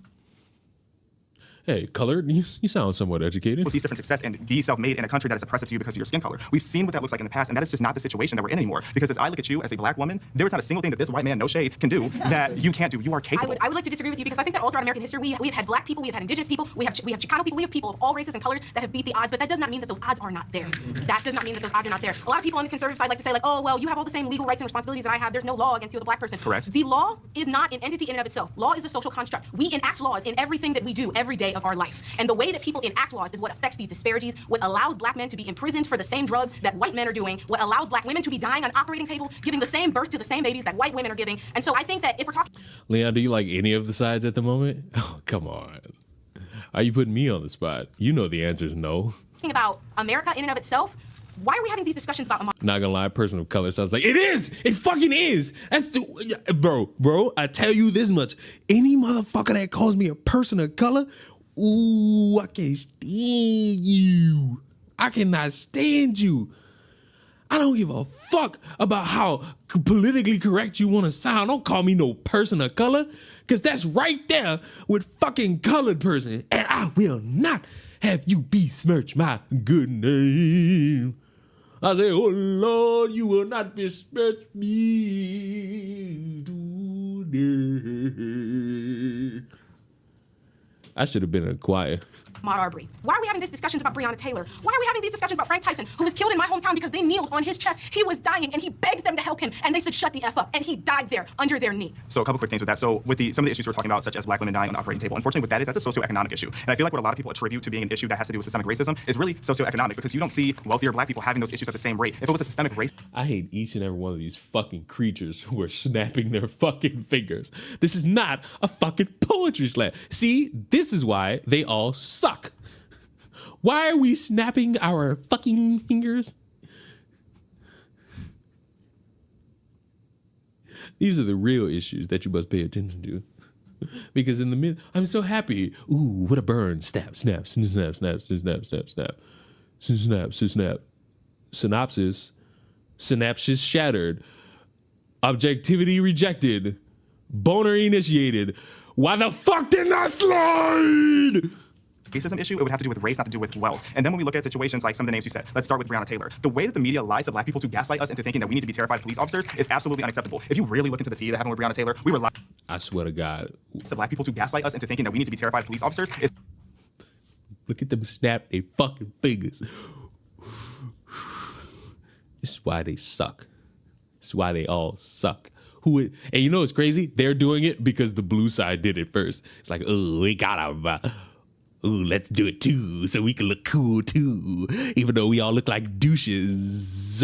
Hey, colored, you sound somewhat educated. With these different success and be self-made in a country that is oppressive to you because of your skin color. We've seen what that looks like in the past, and that is just not the situation that we're in anymore. Because as I look at you as a black woman, there is not a single thing that this white man, no shade, can do that you can't do. You are capable. I would like to disagree with you because I think that all throughout American history, we have had black people, we have had indigenous people, we have Chicano people, we have people of all races and colors that have beat the odds, but that does not mean that those odds are not there. That does not mean that those odds are not there. A lot of people on the conservative side like to say like, oh, well, you have all the same legal rights and responsibilities that I have. There's no law against you as a black person. Correct. The law is not an entity in and of itself. Law is a social construct. We enact laws in everything that we do every day of our life. And the way that people enact laws is what affects these disparities, what allows black men to be imprisoned for the same drugs that white men are doing, what allows black women to be dying on operating tables, giving the same birth to the same babies that white women are giving. And so I think that if we're talking... Leon, do you like any of the sides at the moment? Oh, come on. Are you putting me on the spot? You know the answer is no. ...about America in and of itself, why are we having these discussions about... Not gonna lie, person of color sounds like, it is! It fucking is! That's the... Bro, I tell you this much. Any motherfucker that calls me a person of color... Ooh, I can't stand you. I cannot stand you. I don't give a fuck about how politically correct you want to sound. Don't call me no person of color, because that's right there with fucking colored person. And I will not have you besmirch my good name. I say, oh Lord, you will not besmirch me today. I should have been in a choir. Ahmaud Arbery. Why are we having these discussions about Breonna Taylor? Why are we having these discussions about Frank Tyson, who was killed in my hometown because they kneeled on his chest? He was dying, and he begged them to help him, and they said, shut the F up, and he died there under their knee. So a couple quick things with that. So with some of the issues we're talking about, such as black women dying on the operating table, unfortunately, what that is, that's a socioeconomic issue. And I feel like what a lot of people attribute to being an issue that has to do with systemic racism is really socioeconomic, because you don't see wealthier black people having those issues at the same rate. If it was a systemic race... I hate each and every one of these fucking creatures who are snapping their fucking fingers. This is not a fucking poetry slam. See, this is why they all suck. Why are we snapping our fucking fingers? These are the real issues that you must pay attention to. Because in the mid, I'm so happy. Ooh, what a burn. Snap, snap, snap, snap, snap, snap, snap, snap. Snap, snap. Synopsis. Synapses shattered. Objectivity rejected. Boner initiated. Why the fuck didn't I slide? Racism issue, it would have to do with race, not to do with wealth. And then when we look at situations like some of the names you said, let's start with Breonna Taylor. The way that the media lies to black people to gaslight us into thinking that we need to be terrified of police officers is absolutely unacceptable. If you really look into the tea that happened with Breonna Taylor, we were lied I swear to God. to black people to gaslight us into thinking that we need to be terrified of police officers. Look at them snap their fucking fingers. This is why they suck. This is why they all suck. And you know what's crazy? They're doing it because the blue side did it first. It's like, oh, we gotta, let's do it too, so we can look cool too, even though we all look like douches.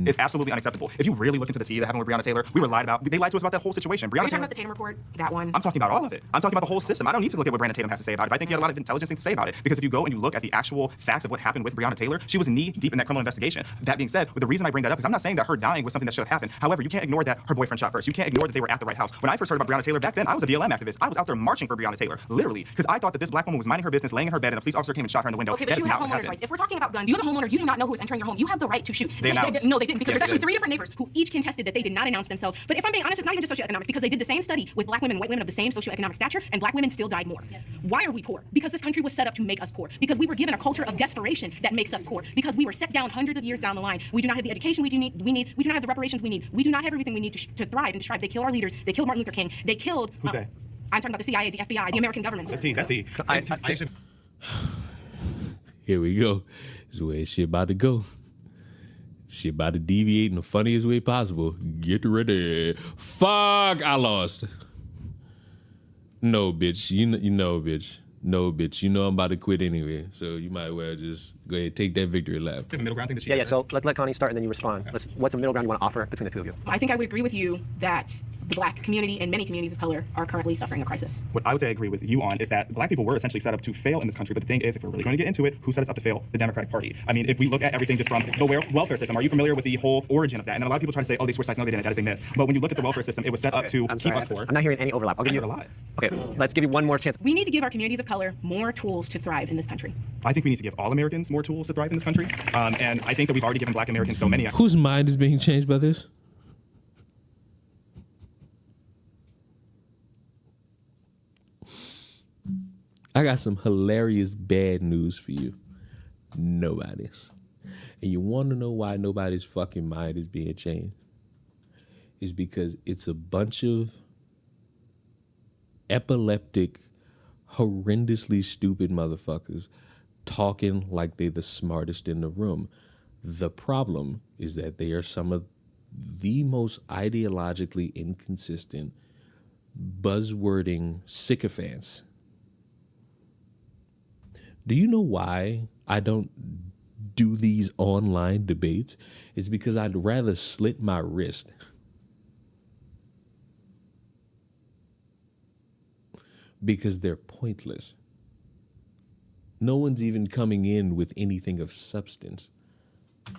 It's absolutely unacceptable. If you really look into the tea that happened with Breonna Taylor, we were lied about. They lied to us about that whole situation. Are you Breonna talking Taylor, about the Tatum report? That one? I'm talking about all of it. I'm talking about the whole system. I don't need to look at what Brandon Tatum has to say about it. But I think he had a lot of intelligent things to say about it. Because if you go and you look at the actual facts of what happened with Breonna Taylor, she was knee deep in that criminal investigation. That being said, the reason I bring that up is I'm not saying that her dying was something that should have happened. However, you can't ignore that her boyfriend shot first. You can't ignore that they were at the right house. When I first heard about Breonna Taylor back then, I was a BLM activist. I was out there marching for Breonna Taylor, literally, because I thought that this black woman was minding her business, laying in her bed, and a police officer came and shot her in the window. Okay, but you have homeowners' rights. If we're talking about guns, you as a homeowner, you do not know who is entering your home. You have the right to shoot. No, they didn't, because there's actually 3 different neighbors who each contested that they did not announce themselves. But if I'm being honest, it's not even just socioeconomic, because they did the same study with black women and white women of the same socioeconomic stature, and black women still died more. Yes. Why are we poor? Because this country was set up to make us poor. Because we were given a culture of desperation that makes us poor. Because we were set down hundreds of years down the line. We do not have the education we need. We do not have the reparations we need. We do not have everything we need to thrive and to strive. They killed our leaders. They killed Martin Luther King. They killed. Who's that? I'm talking about the CIA, the FBI, the American government. That's it. Here we go. This is the way shit about to go. Shit about to deviate in the funniest way possible. Get ready. Fuck, I lost. No, bitch. You know, bitch. No, bitch. You know I'm about to quit anyway. So you might well just go ahead and take that victory lap. The middle ground thing that she Yeah, so let Connie start and then you respond. What's a middle ground you want to offer between the two of you? I think I would agree with you that the black community and many communities of color are currently suffering a crisis. What I would say I agree with you on is that black people were essentially set up to fail in this country. But the thing is, if we're really going to get into it, who set us up to fail? The Democratic Party. I mean, if we look at everything just from the welfare system, are you familiar with the whole origin of that? And then a lot of people try to say, oh, they switched sides. No, they didn't. That is a myth. But when you look at the welfare system, it was set up to keep us poor. I'm not hearing any overlap. I'll give you a lot. Okay, let's give you one more chance. We need to give our communities of color more tools to thrive in this country. I think we need to give all Americans more tools to thrive in this country. And I think that we've already given black Americans so many. Whose mind is being changed by this? I got some hilarious bad news for you. Nobody's. And you want to know why nobody's fucking mind is being changed? It's because it's a bunch of epileptic, horrendously stupid motherfuckers talking like they're the smartest in the room. The problem is that they are some of the most ideologically inconsistent, buzzwording sycophants. Do you know why I don't do these online debates? It's because I'd rather slit my wrist. Because they're pointless. No one's even coming in with anything of substance.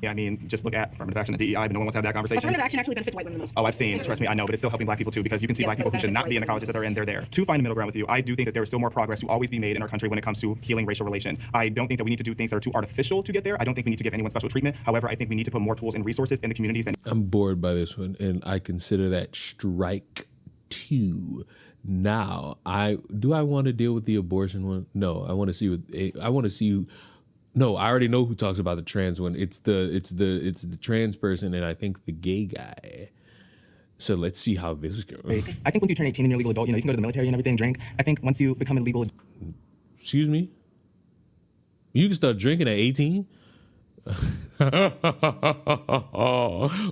Yeah, I mean, just look at affirmative action and DEI, but no one wants to have that conversation. Affirmative action actually benefits white women the most. Oh, I've seen. Trust me, I know, but it's still helping black people too, because you can see black people who should not be in the colleges that they're in, they're there. To find a middle ground with you, I do think that there is still more progress to always be made in our country when it comes to healing racial relations. I don't think that we need to do things that are too artificial to get there. I don't think we need to give anyone special treatment. However, I think we need to put more tools and resources in the communities. I'm bored by this one, and I consider that strike 2. Now, I want to deal with the abortion one? No, I want to see No, I already know who talks about the trans one. It's the trans person and I think the gay guy. So let's see how this goes. I think once you turn 18 and you're a legal adult, you can go to the military and everything, drink. I think once you become a legal... Excuse me? You can start drinking at 18?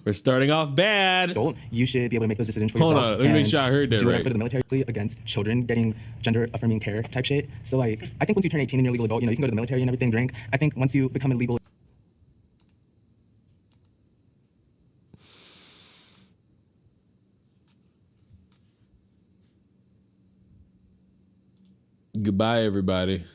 We're starting off bad. You should be able to make those decisions for yourself. Hold on, let me make sure I heard that right. right. For the military against children getting gender-affirming care type shit. So, I think once you turn 18 and you're a legal adult, you can go to the military and everything, drink. I think once you become a legal... Goodbye, everybody.